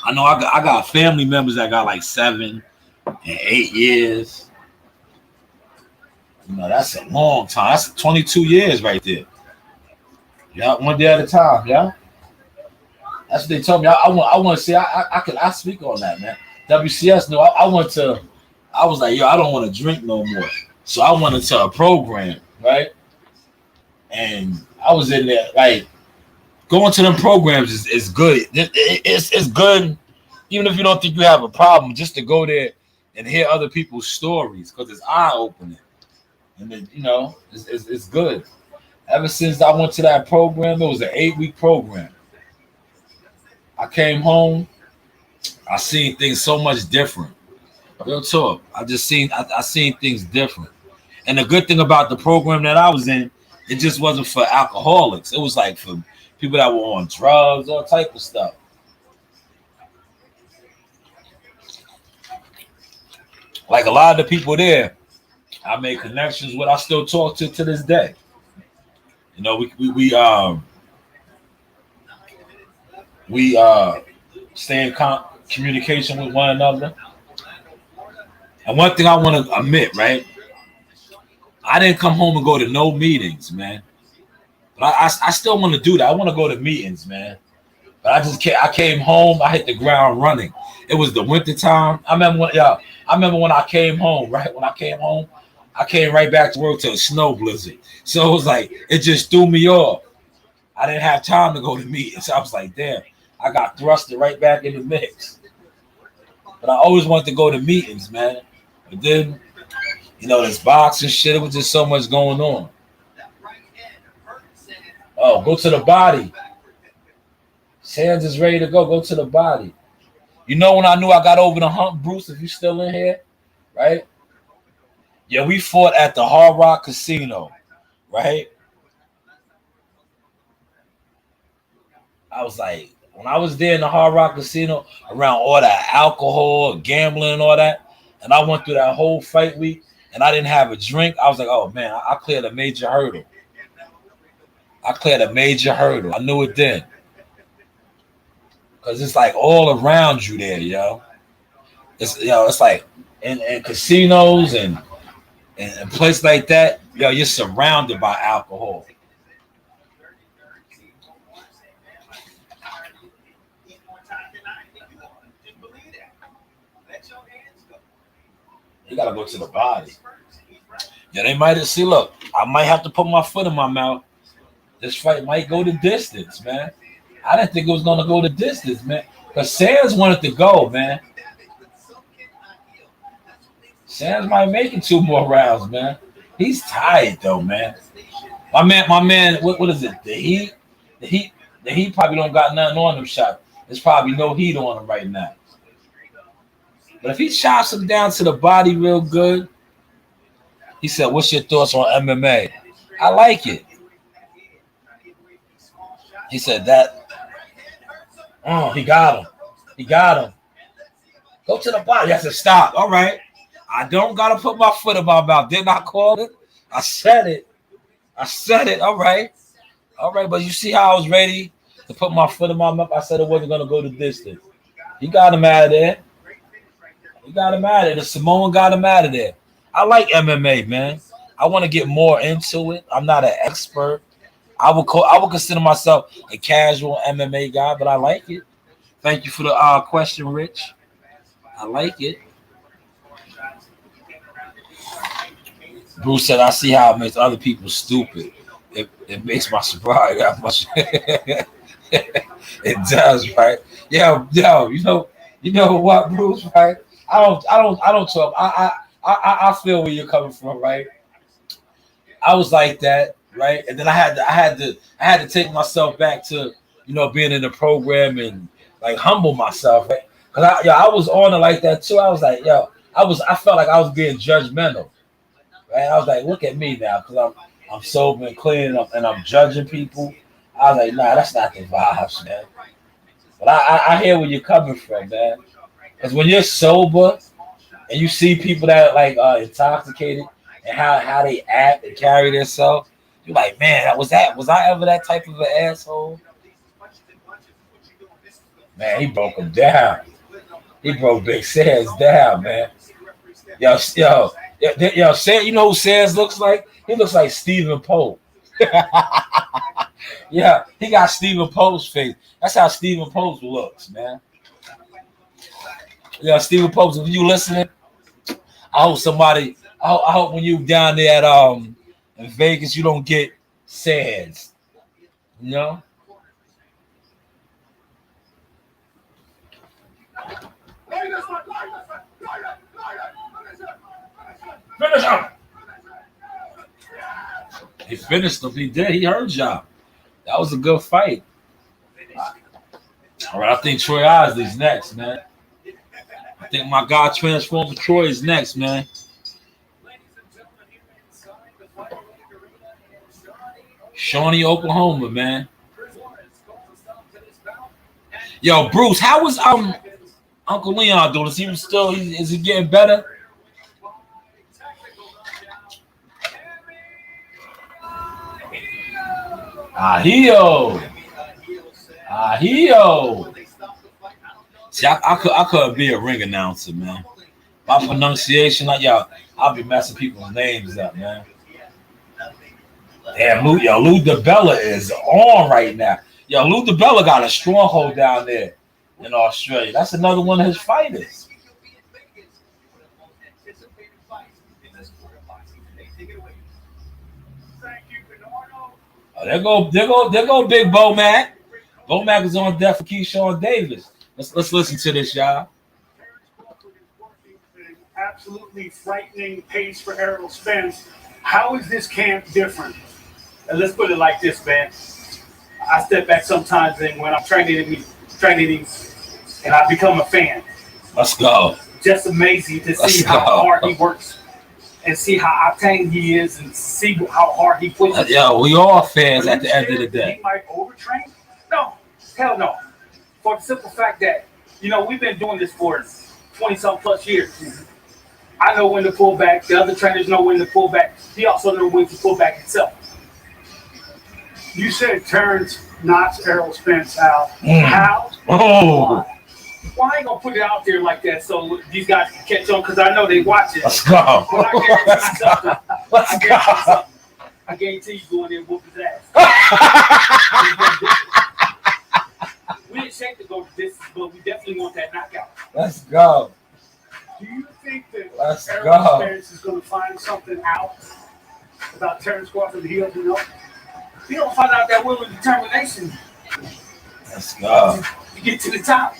I know I got family members that got like 7 and 8 years. You know, that's a long time. That's 22 years right there. Yeah, one day at a time. Yeah, that's what they told me. I want to say I speak on that, man. WCS. No, I was like, yo, I don't want to drink no more. So I went into a program, right? And I was in there, like, going to them programs is good. It's good, even if you don't think you have a problem, just to go there and hear other people's stories, because it's eye-opening. And then, you know, it's good. Ever since I went to that program, it was an 8-week program. I came home, I seen things so much different. Real talk. I seen things different. And the good thing about the program that I was in, it just wasn't for alcoholics. It was like for people that were on drugs, all type of stuff. Like a lot of the people there, I made connections with. I still talk to this day. You know, we stay in communication with one another. And one thing I want to admit, right? I didn't come home and go to no meetings, man. But I still want to do that. I want to go to meetings, man. But I came home. I hit the ground running. It was the winter time. I remember when I came home, right? When I came home, I came right back to work to a snow blizzard. So it was like, it just threw me off. I didn't have time to go to meetings. I was like, damn, I got thrusted right back in the mix. But I always wanted to go to meetings, man. But then, you know, this boxing shit, it was just so much going on. Oh, go to the body. Shanewz is ready to go. Go to the body. You know when I knew I got over the hump, Bruce, if you still in here, right? Yeah, we fought at the Hard Rock Casino, right? I was like, when I was there in the Hard Rock Casino, around all that alcohol, gambling, and all that, and I went through that whole fight week, and I didn't have a drink, I was like, oh, man, I cleared a major hurdle. I knew it then. Because it's like all around you there, yo. It's like in casinos and places like that, yo, you're surrounded by alcohol. You gotta go to the body. Yeah, they might see. Look, I might have to put my foot in my mouth. This fight might go the distance, man. I didn't think it was gonna go the distance, man. Because Shanewz wanted to go, man. Shanewz might make it 2 more rounds, man. He's tired though, man. My man. What is it? The heat probably don't got nothing on him. Shot. There's probably no heat on him right now. But if he chops him down to the body real good, he said, what's your thoughts on MMA? I like it. He said that. Oh, he got him. Go to the body. I said, stop. All right. I don't got to put my foot in my mouth. Didn't I call it? I said it. All right. But you see how I was ready to put my foot in my mouth? I said it wasn't going to go the distance. He got him out of there. The Samoan got him out of there. I like MMA, man. I want to get more into it. I'm not an expert. I would consider myself a casual MMA guy, but I like it. Thank you for the question, Rich. I like it. Bruce said, I see how it makes other people stupid. It makes my sobriety that much. It does, right? Yo, you know what, Bruce, right? I don't talk. I feel where you're coming from, right? I was like that, right? And then I had to take myself back to, you know, being in the program and like humble myself, right? Cause I was on it like that too. I was like, I felt like I was being judgmental, right? I was like, look at me now, cause I'm sober and clean and I'm judging people. I was like, nah, that's not the vibes, man. But I hear where you're coming from, man. Because when you're sober and you see people that are like intoxicated and how they act and carry themselves, you're like, man, was I ever that type of an asshole? Man, he broke him down. He broke Big Sands down, man. Yo, Sands, you know who Sands looks like? He looks like Stephen Pope. Yeah, he got Stephen Pope's face. That's how Stephen Pope looks, man. Yeah, Stephen Pope, if you listening, I hope when you down there at in Vegas, you don't get Sands. You know? Finish him. He finished him. He did. He hurt y'all. That was a good fight. All right, I think Troy Osley's next, man. I think my guy Transformer Troy is next, man. Shawnee, Oklahoma, man. Yo, Bruce, how was Uncle Leon doing? Is he getting better? Ahio. See, I couldn't be a ring announcer, man. My pronunciation, like y'all, I'll be messing people's names up, man. Damn, Lou DiBella is on right now. Yo, Lou DiBella got a stronghold down there in Australia. That's another one of his fighters. Oh, there go Big Bo Mac. Bo Mac is on death for Keyshawn Davis. Let's listen to this, y'all. Absolutely frightening pace for Errol Spence. How is this camp different? And let's put it like this, man. I step back sometimes and when I'm training and I become a fan. Let's go. Just amazing to see how hard he works and see how octane he is and see how hard he pushes. Yeah, we all fans at the end of the day. He might overtrain? No, hell no. For the simple fact that, we've been doing this for 20-something plus years. I know when to pull back. The other trainers know when to pull back. He also knows when to pull back himself. You said Terrence knocks Errol Spence out. How? Oh. Well, I ain't going to put it out there like that so these guys can catch on because I know they watch it. Let's go. But I guarantee you go in there and whoop his ass. We didn't shake to go to distance, but we definitely want that knockout. Let's go. Do you think that Errol Spence is going to find something out about Terrence Crawford heels? He don't find out that will with determination. Let's go. You get to the top.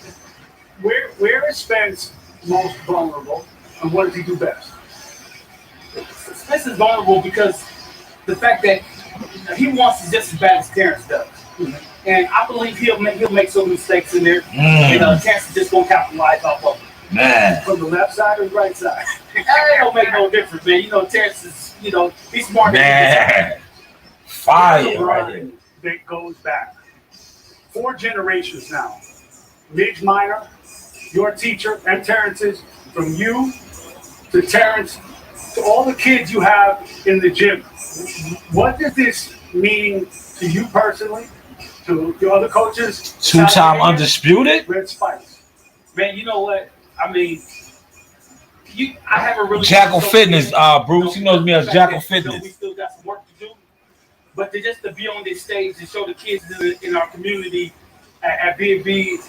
Where is Spence most vulnerable, and what does he do best? Spence is vulnerable because the fact that he wants it just as bad as Terrence does. And I believe he'll make some mistakes in there. Terrence is just going to capitalize off of it. Man. From the left side or the right side? It don't make no difference, man. Terrence is, he's smart. Man. Fire right here. That goes back 4 generations now. Midge Minor, your teacher, and Terrence's, from you to Terrence to all the kids you have in the gym. What does this mean to you personally, to your other coaches? 2-time undisputed? Red Spikes. Man, you know what? I mean, I haven't really... Jackal Fitness, Bruce. He knows me as Jackal Fitness. We still got some work to do. But to be on this stage and show the kids in our community at B&B,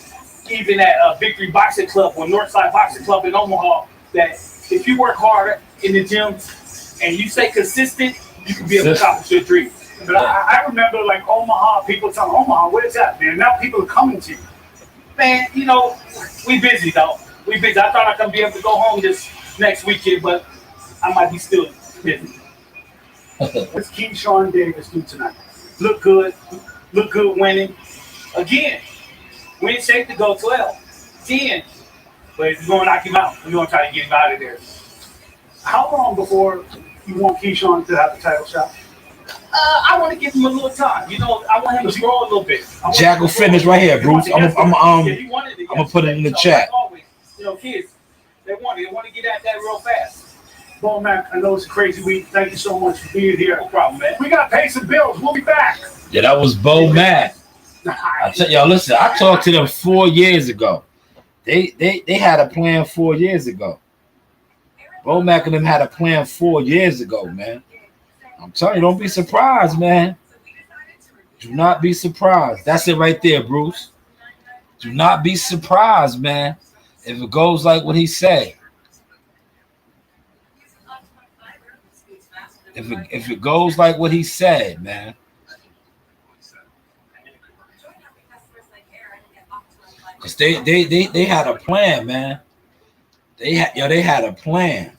even at Victory Boxing Club or Northside Boxing Club in Omaha, that if you work hard in the gym and you stay consistent, you can be able to accomplish your dream. But I remember like Omaha, people telling Omaha, where's that, man? Now people are coming to you. Man, we busy, though. We busy. I thought I could be able to go home this next weekend, but I might be still busy. What's Keyshawn Davis do tonight? Look good winning. Again, we ain't safe to go 12, 10. But if you're going to knock him out, we're going to try to get him out of there. How long before you want Keyshawn to have the title shot? I want to give him a little time. You know, I want him to grow a little bit. Jack will finish right here, Bruce. I'm gonna put it in the chat. Like always, you know, kids, they want to get at that real fast. Well, man, I know it's a crazy week. Thank you so much for being here. No problem, man. We got to pay some bills. We'll be back. Yeah, that was Bo Matt. I tell y'all, listen, I talked to them 4 years ago. They had a plan 4 years ago. Bo Mac and them had a plan 4 years ago, man. I'm telling you, don't be surprised, man. Do not be surprised. That's it right there, Bruce. Do not be surprised, man, if it goes like what he said. If it goes like what he said, man. Cause they had a plan, man. They had a plan.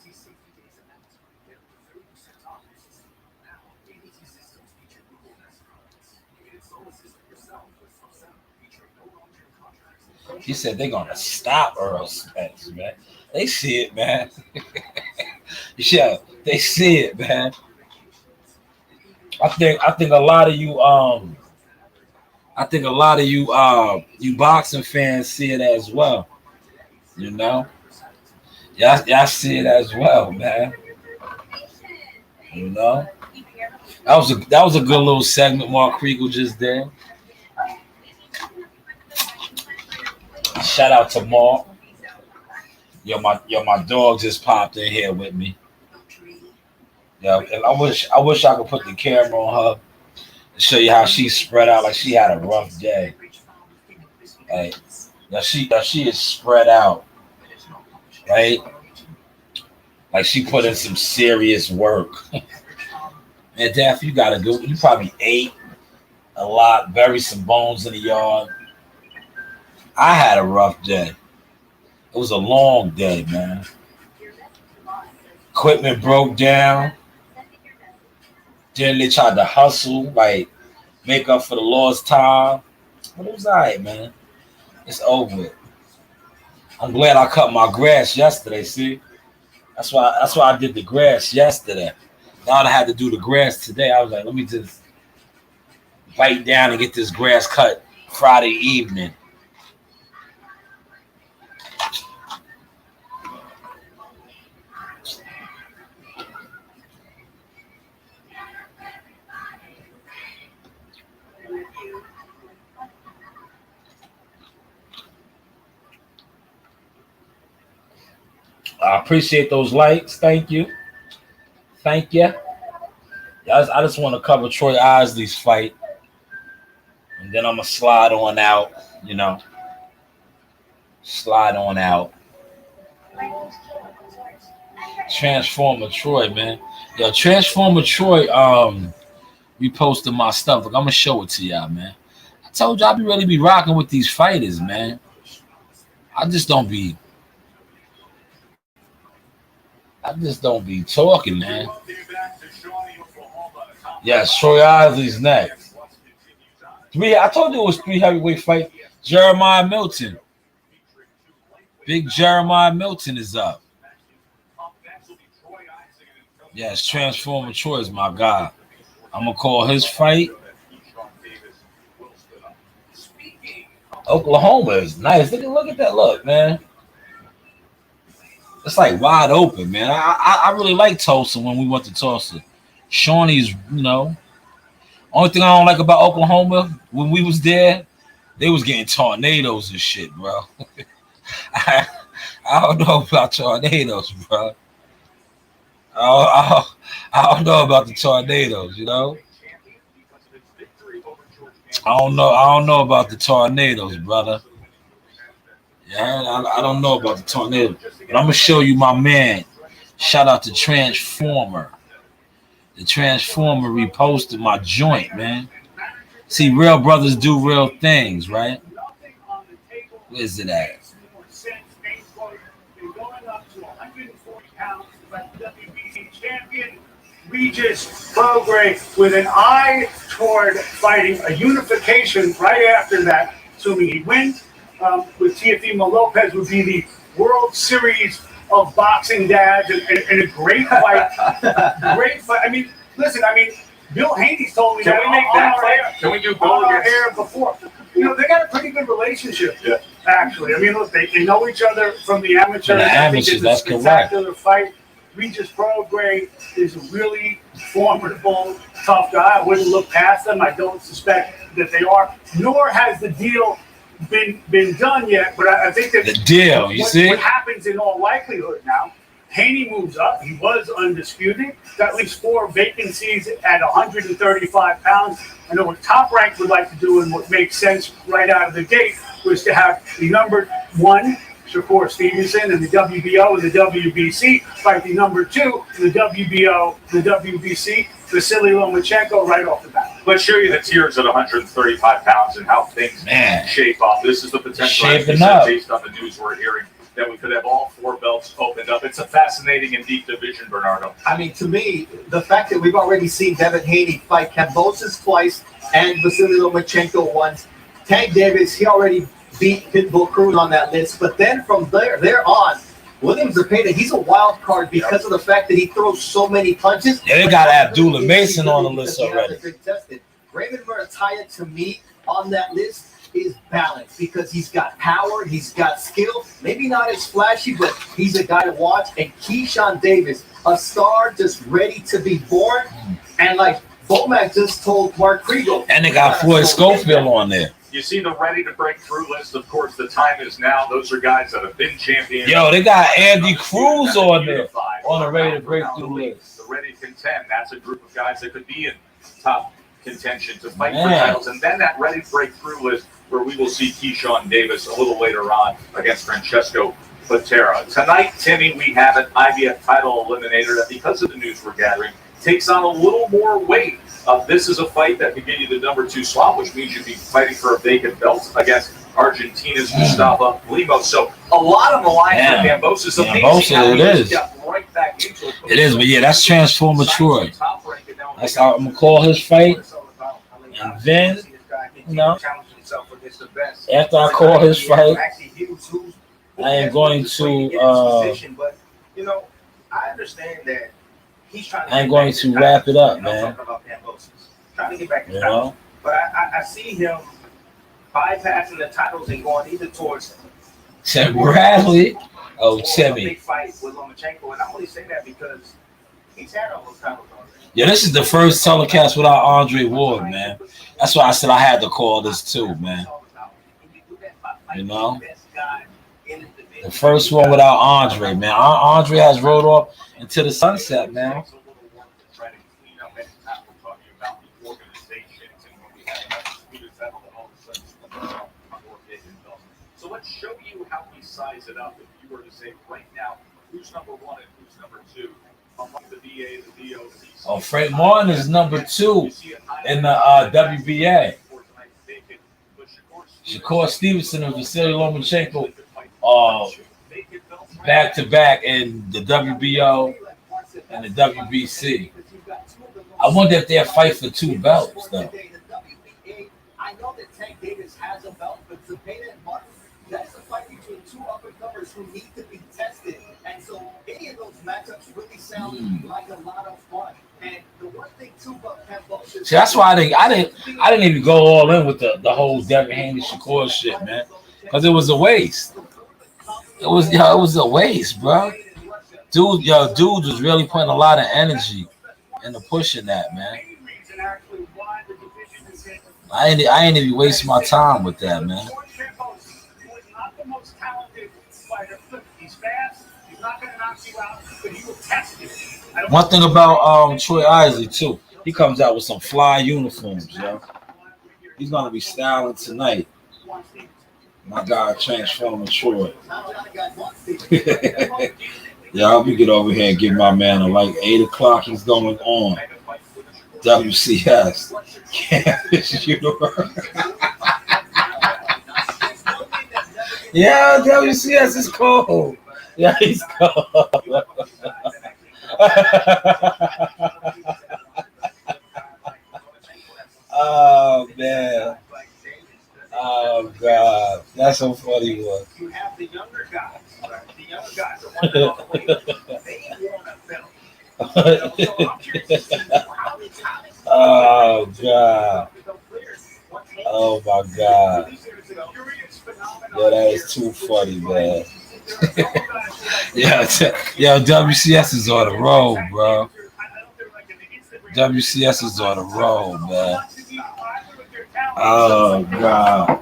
He said they're gonna stop Earl Spence, man. They see it, man. Yeah, they see it, man. I think a lot of you you boxing fans see it as well. You know? Y'all see it as well, man. You know? That was a good little segment Mark Kriegel just did. Shout out to Mark. Yo, my dog just popped in here with me. Yeah, I wish I could put the camera on her to show you how she spread out like she had a rough day. Like, she is spread out, right? Like she put in some serious work. And Daff, you gotta go. You probably ate a lot, buried some bones in the yard. I had a rough day. It was a long day, man. Equipment broke down. Then they tried to hustle, like make up for the lost time. But it was all right, man. It's over with. I'm glad I cut my grass yesterday, see? That's why I did the grass yesterday. Now I had to do the grass today. I was like, let me just bite down and get this grass cut Friday evening. I appreciate those likes. Thank you. Thank you. I just want to cover Troy Isley's fight. And then I'm going to slide on out, you know. Slide on out. Transformer Troy, man. Yo, Transformer Troy reposted my stuff. Look, I'm going to show it to y'all, man. I told you I really be rocking with these fighters, man. I just don't be talking, man. Yes, Troy Isley's next. I told you it was 3 heavyweight fight. Jeremiah Milton. Big Jeremiah Milton is up. Yes, Transformer Troy is my guy. I'm going to call his fight. Oklahoma is nice. Look at that look, man. It's like wide open, man. I really like Tulsa when we went to Tulsa. Shawnee's, you know. Only thing I don't like about Oklahoma, when we was there, they was getting tornadoes and shit, bro. I don't know about tornadoes, bro. I don't know about the tornadoes, you know. I don't know about the tornadoes, brother. Yeah, I don't know about the tornado, but I'm gonna show you my man. Shout out to Transformer. The Transformer reposted my joint, man. See, real brothers do real things, right? Where's it at? Regis Prograis with an eye toward fighting a unification right after that, assuming he wins. With Teofimo Lopez would be the World Series of Boxing Dads and a great fight. Great fight. I mean, listen, Bill Haney's told me Can that we make on that our fight? air. Can we do On Bill our against? air before. You know, they got a pretty good relationship. Yeah. Actually, I mean, look, they know each other from the amateurs. From the I think amateurs, it's a that's correct. spectacular fight. Regis Prograis is a really formidable, tough guy. I wouldn't look past them. I don't suspect that they are. Nor has the deal been done yet. But I think that The deal, you see? what happens in all likelihood now, Haney moves up. He was undisputed. Got at least 4 vacancies at 135 pounds. I know what Top Rank would like to do, and what makes sense right out of the gate was to have the number 1, Shakur Stevenson, and the WBO and the WBC fight the number 2, the WBO, the WBC, Vasily Lomachenko right off the bat. Let's show you the tiers at 135 pounds and how things shape up. This is the potential, Shaping up. based on the news we're hearing, that we could have all 4 belts opened up. It's a fascinating and deep division, Bernardo. I mean, to me, the fact that we've already seen Devin Haney fight Kambosos twice and Vasily Lomachenko once. Tank Davis, he already beat Pitbull Cruz on that list. But then from there on, William Zepeda, he's a wild card because of the fact that he throws so many punches. Yeah, they got Abdullah Mason on the list already. Raymond Murataya, to me, on that list is balanced because he's got power, he's got skill. Maybe not as flashy, but he's a guy to watch. And Keyshawn Davis, a star just ready to be born. And like Bomac just told Mark Kriegel. And they got Floyd Schofield on there. You see the ready to break through list. Of course, the time is now. Those are guys that have been champions. Yo, they got Andy Cruz on there on the ready to break through list. The ready to contend. That's a group of guys that could be in top contention to fight for Man. titles. And then that ready to break through list where we will see Keyshawn Davis a little later on against Francesco Patera. Tonight, Timmy, we have an IBF title eliminator that, because of the news we're gathering, takes on a little more weight. This is a fight that could get you the number 2 slot, which means you'd be fighting for a vacant belt against Argentina's Mustafa Lemos. So a lot on the line for Kambosos. Kambosos, it is. Right back into It is, but yeah, that's Transformer Troy. That's how I'm gonna call his fight. And then, you know, after I call his fight, I am going to But you know, I understand that he's trying. I'm going to wrap it up, man. I'm talking about Kambosos. Trying to get back to You title. know, But I see him bypassing the titles and going either towards Tim Bradley. Oh, or a Timmy. big fight with Lomachenko. And I only say that because he's had all those titles already. Yeah, this is the first telecast without Andre Ward, man. That's why I said I had to call this too, man. You know, the first one without Andre, man. Andre has rode off into the sunset, man. So let's show you how we size it up. If you were to say right now, who's number 1 and who's number 2 among the VA, the DO, the DC. Oh, Frank Martin is number 2 in the WBA. Shakur Stevenson and Vasily Lomachenko back to back in the WBO and the WBC. I wonder if they'll fight for 2 belts, though. I know that Tank Davis has a belt, but Zepeda and Martin, that's a fight between 2 up-and-comers who need to be tested. And so any of those matchups really sound like a lot of fun. And the one thing too about Kambosos, See, that's why I didn't even go all in with the whole Devin Haney Shakur shit, man, because it was a waste. It was a waste, bro. Dude was really putting a lot of energy into pushing that, man. I ain't even wasting my time with that, man. Not the most talented fighter. He's fast. He's not going to knock you out, but he will test you. One thing about Troy Isley too, he comes out with some fly uniforms, yo. He's gonna be styling tonight. My guy Transformer Troy. Yeah, I'll be get over here and give my man a like 8 o'clock. He's going on WCS Campus Universe. Yeah, WCS is cool. Yeah, he's cool. Oh man. Oh God. That's so funny one. You have the younger guys. The younger guys are one of the way. They want a belt. So I'm curious to see how they funny, man. Yo, WCS is on the road, bro. WCS is on the road, man. Oh, God.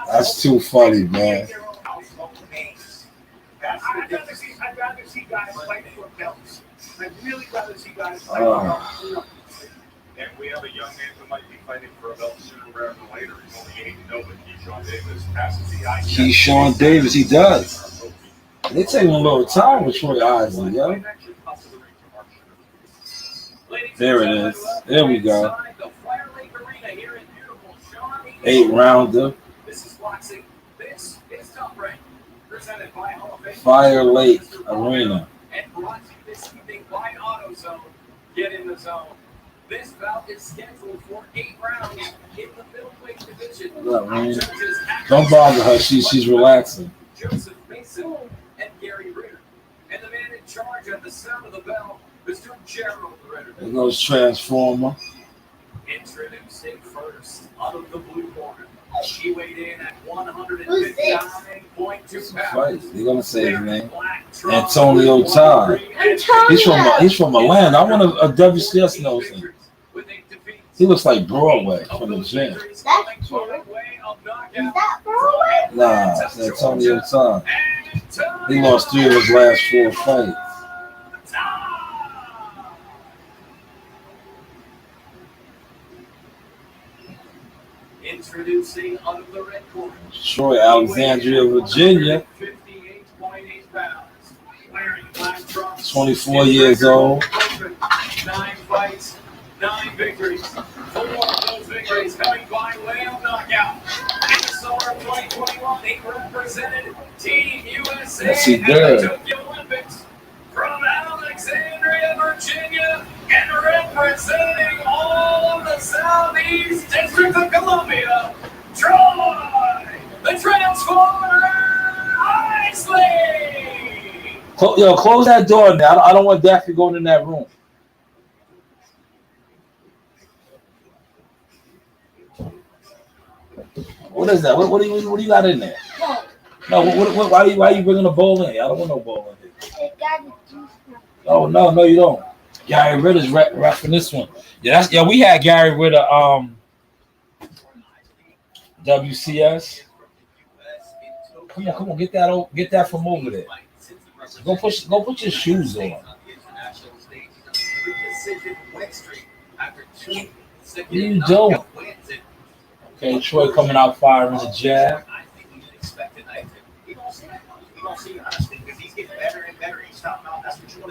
That's too funny, man. I'd rather see guys fight for belts. I'd really rather see guys fight for belts. And we have a young man who might be fighting for a belt sooner rather than later. He's only 8-0, but Keyshawn Davis passes the eye test. Keyshawn Davis, he does. They taking a little time with Troy Isley, yo. There it is. There we go. 8-rounder. This is Loxing. This is Toprank. Presented by Hall of Fame. Fire Lake Arena. And brought to you this evening by AutoZone. Get in the zone. This bout is scheduled for 8 rounds in the middleweight division. Don't bother her. She's relaxing. Joseph Mason and Gary Ritter. And the man in charge at the sound of the bell, Mr. Gerald Ritter. There goes Transformer. Introducing first, out of the blue corner. She weighed in at 159.2 pounds. You're gonna say his name. Antonio Todd. He's from Atlanta. I want a WCS knows him. He looks like Broadway from the gym. That's true. Is that Broadway? Nah, it's Antonio Todd. He lost 3 of his last 4 fights. Introducing out of the red corner. Troy, Alexandria, Virginia. 58.8 pounds. Wearing black trunks. 24 years old. 9 fights, 9 victories. 4 of those victories coming by way of knockout. In the summer of 2021, he represented Team USA Yes, he at did. the Tokyo Olympics. From Alexandria, Virginia, and representing all of the Southeast District of Columbia, Troy, the Transformer Isley. Yo, close that door now. I don't want Daffy going in that room. What is that? What do you got in there? No. Why are you bringing a bowl in? I don't want no bowl in here. Oh no, you don't. Gary Ritter's reffing this one. Yeah, we had Gary Ritter WCS. Come on, get that from over there. Go put your shoes on. What are you doing? Okay, Troy coming out firing the jab.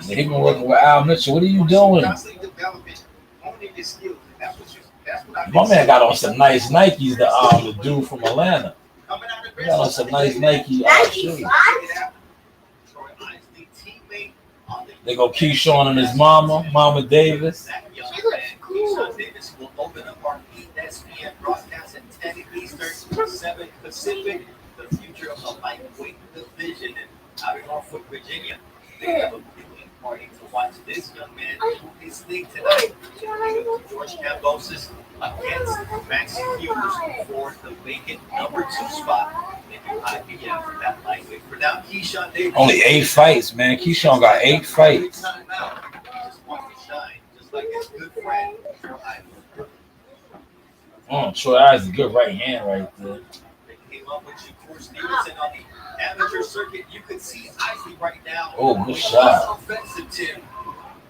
He been working with Al Mitchell. What are you doing? My man got on some nice Nikes. The dude from Atlanta. He got on some nice Nike shoes. They go Keyshawn and his Mama Davis. She looks cool. Will open up our ESPN broadcast at 10 Eastern, 7 Pacific. The future of the lightweight division out of Norfolk, Virginia. They have a viewing party to watch this young man do his thing tonight. George Cambosis against Max Hughes for the vacant number 2 spot in the IBF for that lightweight. For now, Keyshawn Davis. Only 8 fights, man. Keyshawn got 8 fights. Just wants to shine, just like his good friend. Troy Eyes is a good right hand right there. They came up with Shakur Stevenson on the amateur circuit. You could see Isley right now. Oh, good shot. Offensive, Tim.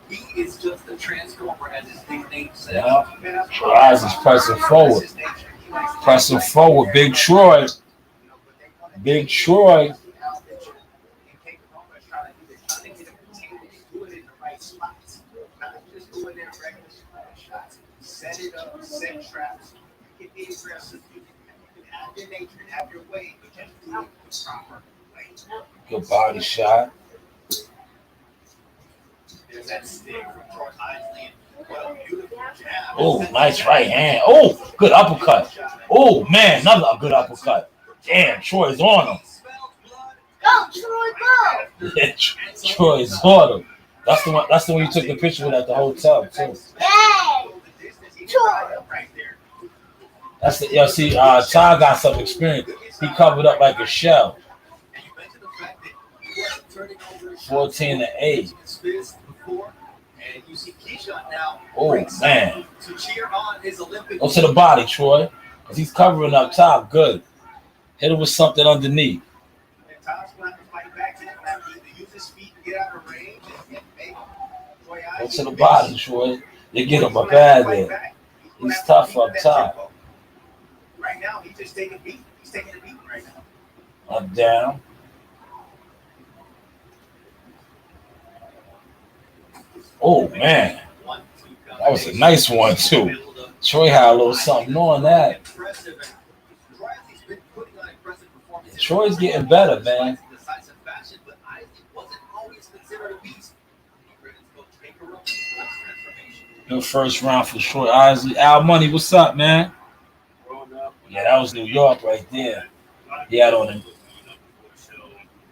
He is just a transformer, as his nickname says. Yeah. Troy Eyes is pressing forward. Pressing forward. Big Troy. Big Troy. Set it up, set traps. You can be aggressive. You can have your nature, have your way, but you have to do it the proper way. Good body shot. There's that stick from Troy Isley. What a beautiful jab. Oh, nice right hand. Oh, good uppercut. Oh, man, another good uppercut. Damn, Troy's on him. Go, Troy, go. Troy's on him. That's the one you took the picture with at the hotel, too. Hey, Troy. That's the see. Todd got some experience. He covered up like a shell. And you mentioned the fact that he wasn't turning over his 14-8. his fist before, and you see Keyshawn now. Oh, man. To cheer on his Olympic. Go to the body, Troy. Because he's covering up top. Good. Hit him with something underneath. And Tom's going to have to fight back. He's going to have to either use his feet to get out of range and make Troy Go to the body, Troy. They get him up out of there. He's tough up top. Right now, he's just taking a beat. He's taking a beat right now. Up, down. Oh, man. That was a nice one, too. Troy had a little something on that. Troy's getting better, man. Good first round for Troy Isley. Al Money, what's up, man? Yeah, that was New York right there. He had on him.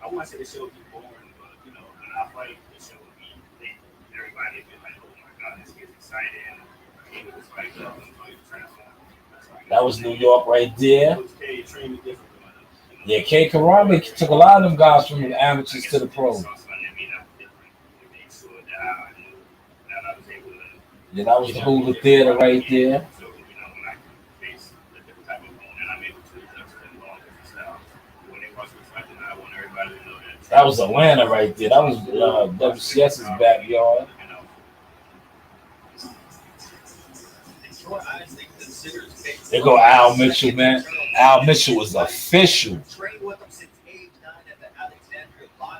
I want to say the show would be boring, but you know, when I fight, the show would be lit. Everybody would be like, "Oh my God, this kid's excited!" And he was like, that was New York right there. Yeah, K. Karame took a lot of them guys from the amateurs to the pros. Yeah, that was the Hula Theater right there. That was Atlanta right there. That was WCS's backyard. There go Al Mitchell, man. Al Mitchell was official.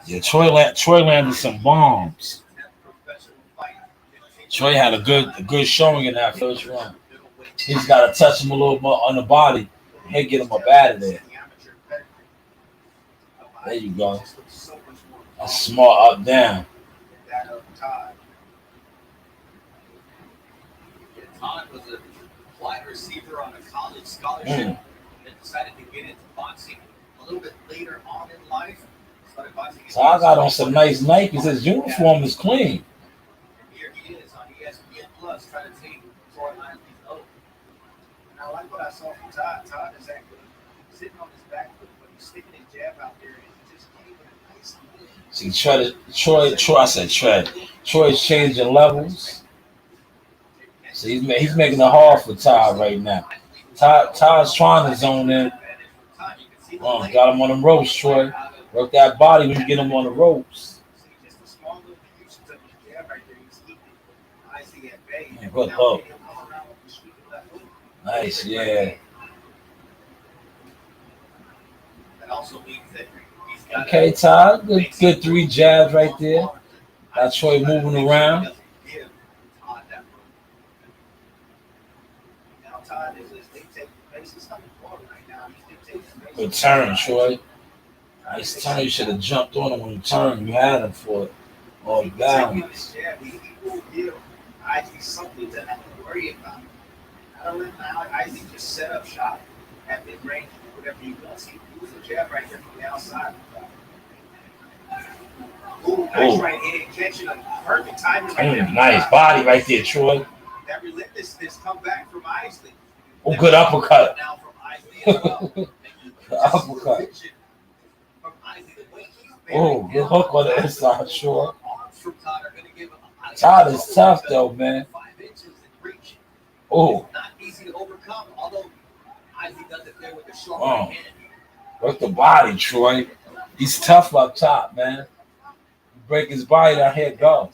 Yeah, Troy landed some bombs. Troy had a good showing in that first round. He's got to touch him a little more on the body. He'll get him up out of there. There you go. A small up down. Todd was a wide receiver on a college scholarship and decided to get into boxing a little bit later on in life. So I got on some nice Nikes. His uniform is clean. And here he is on ESPN Plus trying to take Troy Isley's oath. And I like what I saw from Todd. Todd is actually sitting on his back foot, but he's sticking his jab out there and he just gave it a nice See, Troy's changing levels. So he's making it hard for Todd right now. Todd's trying to zone in. Got him on the ropes, Troy. Work that body when you get him on the ropes. Good hook. Nice, yeah. Okay, Todd. Good 3 jabs right there. Got Troy moving around. Good turn, Troy. Nice turn. You should have jumped on him when you turned. You had him for it. All the balance. He will give Isaac something to have to worry about. I don't let Isaac just set up shop at mid range, whatever he wants. He was a jab right there from the outside. Ooh, nice right hand catching a perfect timing right there. Nice body right there, Troy. That relentlessness come back from Isley. Oh, good uppercut. Now from Isley as well. Uppercut. Oh, good hook on the inside, sure. Todd is tough though, man. Oh. Not easy to overcome, although Isley does it there with the short right hand. Work the body, Troy. He's tough up top, man. Break his body down here, go.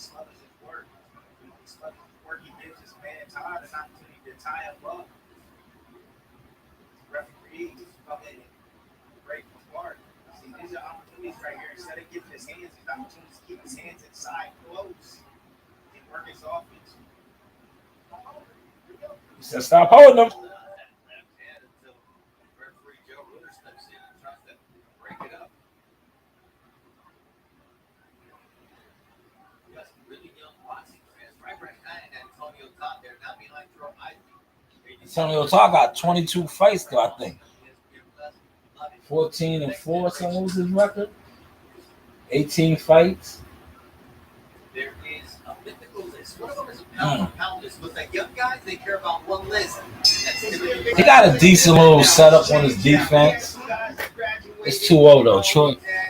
Right here, instead of giving his hands, he's opportunities to keep his hands inside close and work his offense. He said, stop holding him. Antonio Todd got 22 fights, though, I think. 14-4, something was his record. 18 fights. There is a mythical list. One of them is a pound list. But like young guys, they care about one list. He got a decent little setup on his defense. It's 2-0 though.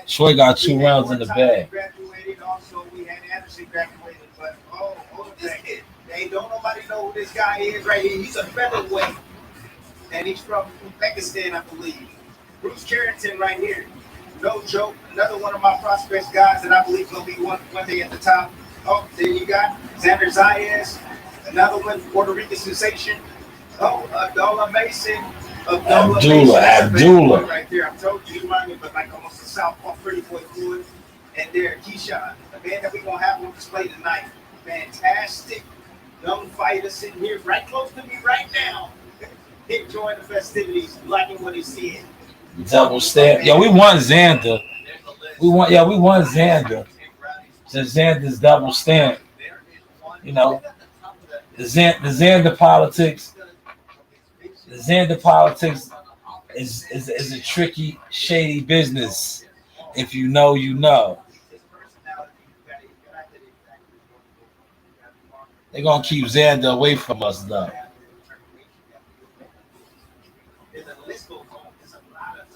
Troy got 2 rounds in the bag. Graduated. Also, we had Anderson graduated, but this kid, they don't nobody know who this guy is right here. He's a featherweight, and he's from Uzbekistan, I believe. Bruce Carrington right here. No joke. Another one of my prospects guys that I believe will be one day at the top. Oh, there you got Xander Zayas. Another one, Puerto Rican sensation. Oh, Abdullah Mason. Abdullah. Right there. I told you, he reminded me of like almost a southpaw pretty boy fluid. And there, Keyshawn, the man that we're going to have on display tonight. Fantastic young fighter sitting here right close to me right now. Enjoying the festivities, liking what he's seeing. Double stamp. Yeah, we won Xander. We won Xander. So Xander's double stamp. You know, the Xander politics. The Xander politics is a tricky, shady business. If you know, you know. They're gonna keep Xander away from us, though. There's a list goes on. There's a lot of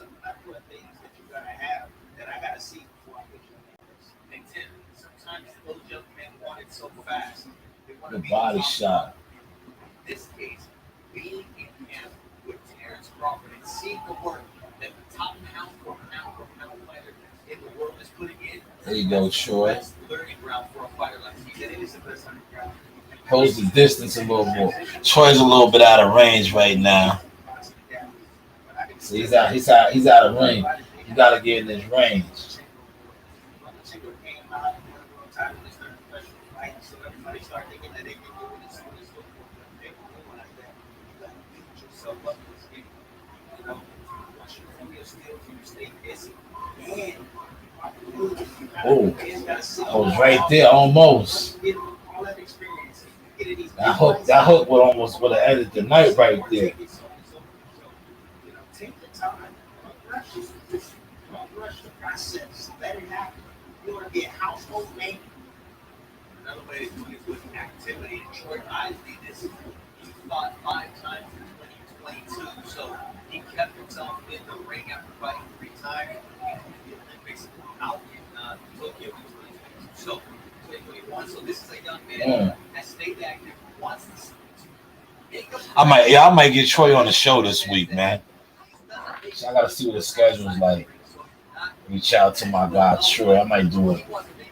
things that you gotta have that I gotta see before I get you. And Tim, sometimes those young men want it so fast. The body shot. In this case, being in camp with Terrence Crawford and seeing the work that the top pound for pound fighter in the world is putting in. There you go, Troy. Best learning ground for a fighter like he did. It is the best learning ground. Holds the distance a little more. Troy's a little bit out of range right now. So he's out of range. You gotta get in his range. Oh, I was right there almost. That hook would have ended the night right there. Take the time. Don't rush the process. Let it happen. You want to be a household name. Another way to do it is with activity. Troy Isley, he fought 5 times in 2022, so he kept himself in the ring after fighting 3 times. He did the Olympics out in Tokyo in 2022. So 2021. So this is a young man that stayed active. I might get Troy on the show this week, man. So I gotta see what the schedule is like. Reach out to my guy Troy. I might do an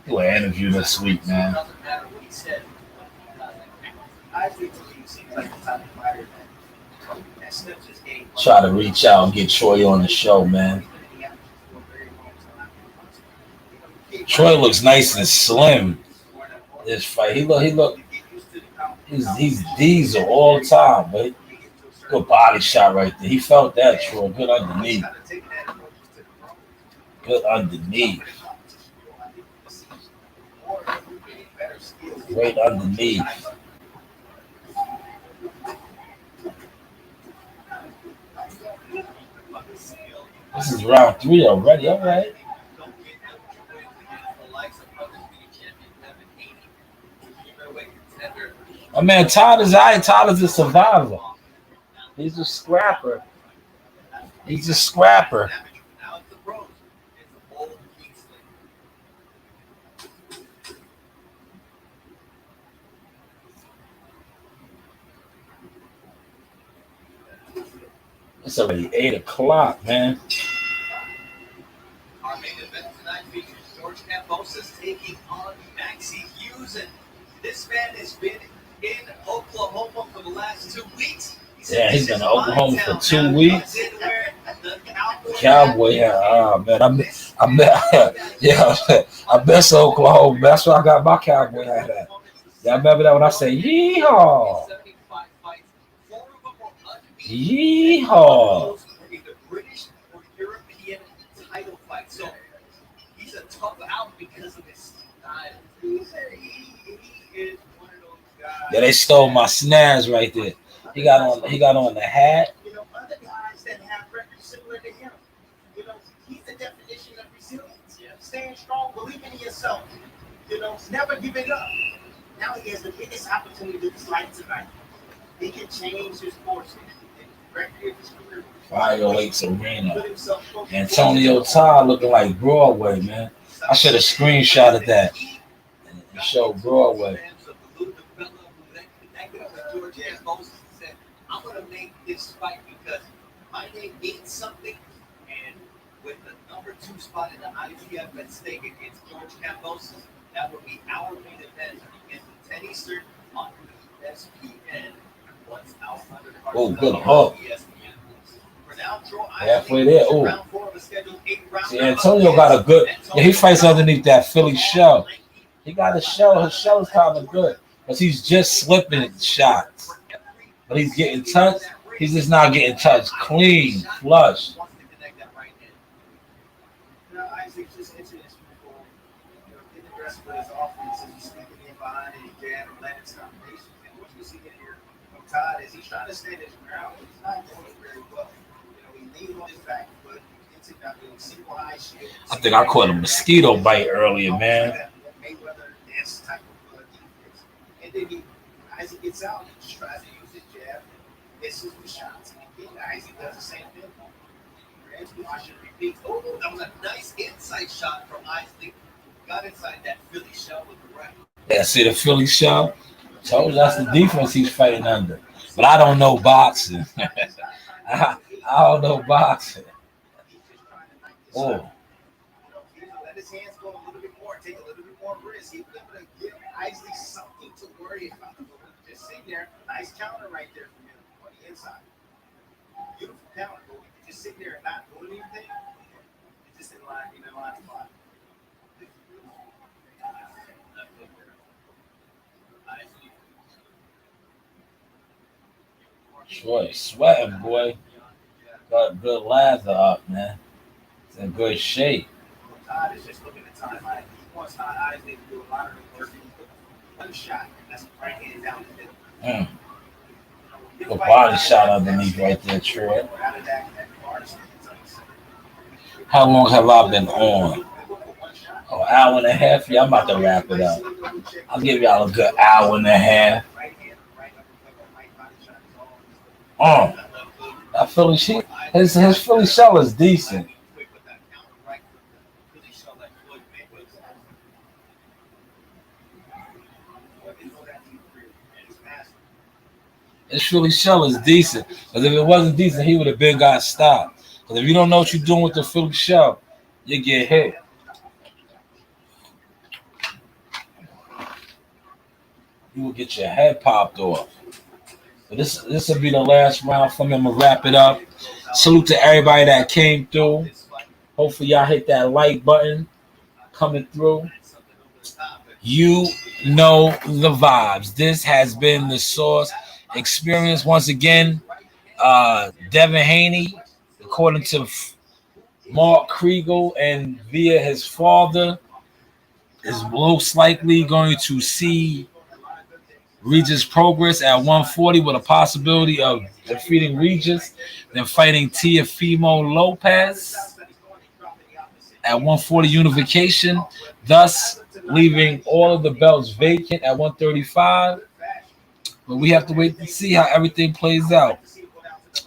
interview this week, man. Try to reach out and get Troy on the show, man. Troy looks nice and slim. This fight, he look. He's diesel all the time, but good body shot right there. He felt that, Troy. Good underneath. Good underneath. Great underneath. This is round 3 already. All right. My man Todd is a survivor. He's a scrapper. This It's already 8 o'clock, man. Our main event tonight features George Kambosos taking on Maxie Hughes. And this man has been in Oklahoma for the last 2 weeks. Yeah, he's been in Oklahoma for 2 weeks. Cowboy hat. Oh, man. I miss Oklahoma. That's why I got my cowboy hat at. Y'all remember that when I say yeehaw? Yeehaw. The British or European title fight. So he's a tough out because of his style. He is one of those guys. Yeah, they stole my Shanewz right there. He got on the hat. You know, other guys that have records similar to him. You know, he's the definition of resilience. Yeah. Staying strong, believing in yourself. You know, never giving up. Now he has the biggest opportunity of his life tonight. He can change his fortune. Fire Lakes Arena. Antonio Todd looking like Broadway, man. I should have screenshotted that and showed Broadway. I'm going to make this fight because my name means something, and with the number 2 spot in the IPF at stake against George Kambosos, that will be our main event against the 10 Eastern on ESPN. Once out Undercard. Oh, good hook. Halfway there. Oh. See, Antonio got a good. Yeah, he fights underneath that Philly shell. He got a shell. His shell is kind of good, but he's just slipping shots. But he's getting touched. He's just not getting touched. Clean, flush. He's trying to stand his ground. He's not doing it very well. He leaned on his back foot. I think I caught a mosquito bite earlier, man. And then as he gets out, he just tries to use his jab, misses the shots, and again, Isaac does the same thing. Oh, that was a nice inside shot from Isaac. Got inside that Philly shell with the right. Yeah, see the Philly shell? Told you that's the defense he's fighting under. But I don't know boxing. I don't know boxing. Oh. Let his hands go a little bit more, take a little bit more risk. He's going to give Isaac something to worry about. Just sitting there, nice counter right there from him on the inside. Beautiful counter, but we can just sit there and not doing anything. It's just in line spot. Troy sweating, boy. Got good lather up, man. It's in good shape. Todd is just looking at time. He wants Todd Isaac to do a lot of the work. One shot. That's right hand down the middle. Good body shot underneath right there, Troy. How long have I been on? Oh, an hour and a half? Yeah, I'm about to wrap it up. I'll give y'all a good hour and a half. That Philly shell, his Philly shell is decent. His Philly shell is decent. Because if it wasn't decent, he would have been got stopped. Because if you don't know what you're doing with the Philly shell, you get hit. You will get your head popped off. But this will be the last round for me. I'm going to wrap it up. Salute to everybody that came through. Hopefully y'all hit that like button coming through. You know the vibes. This has been the Source Experience. Once again, Devin Haney, according to Mark Kriegel and via his father, is most likely going to see Regis Prograis at 140 with a possibility of defeating Regis, then fighting Teofimo Lopez at 140 unification, thus leaving all of the belts vacant at 135. But we have to wait to see how everything plays out.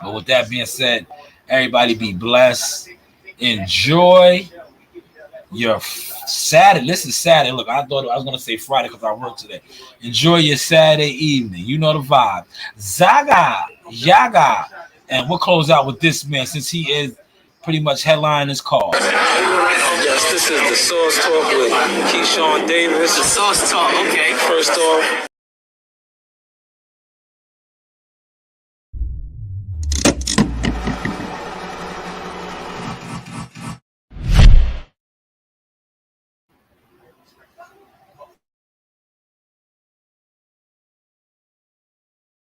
But with that being said, everybody be blessed. Enjoy your Saturday. This is Saturday. Look, I thought I was going to say Friday because I work today. Enjoy your Saturday evening. You know the vibe. Zaga, Yaga. And we'll close out with this man since he is pretty much headlining his call. Yes, this is the Source Talk with Keyshawn Davis. The Source Talk, okay. First off,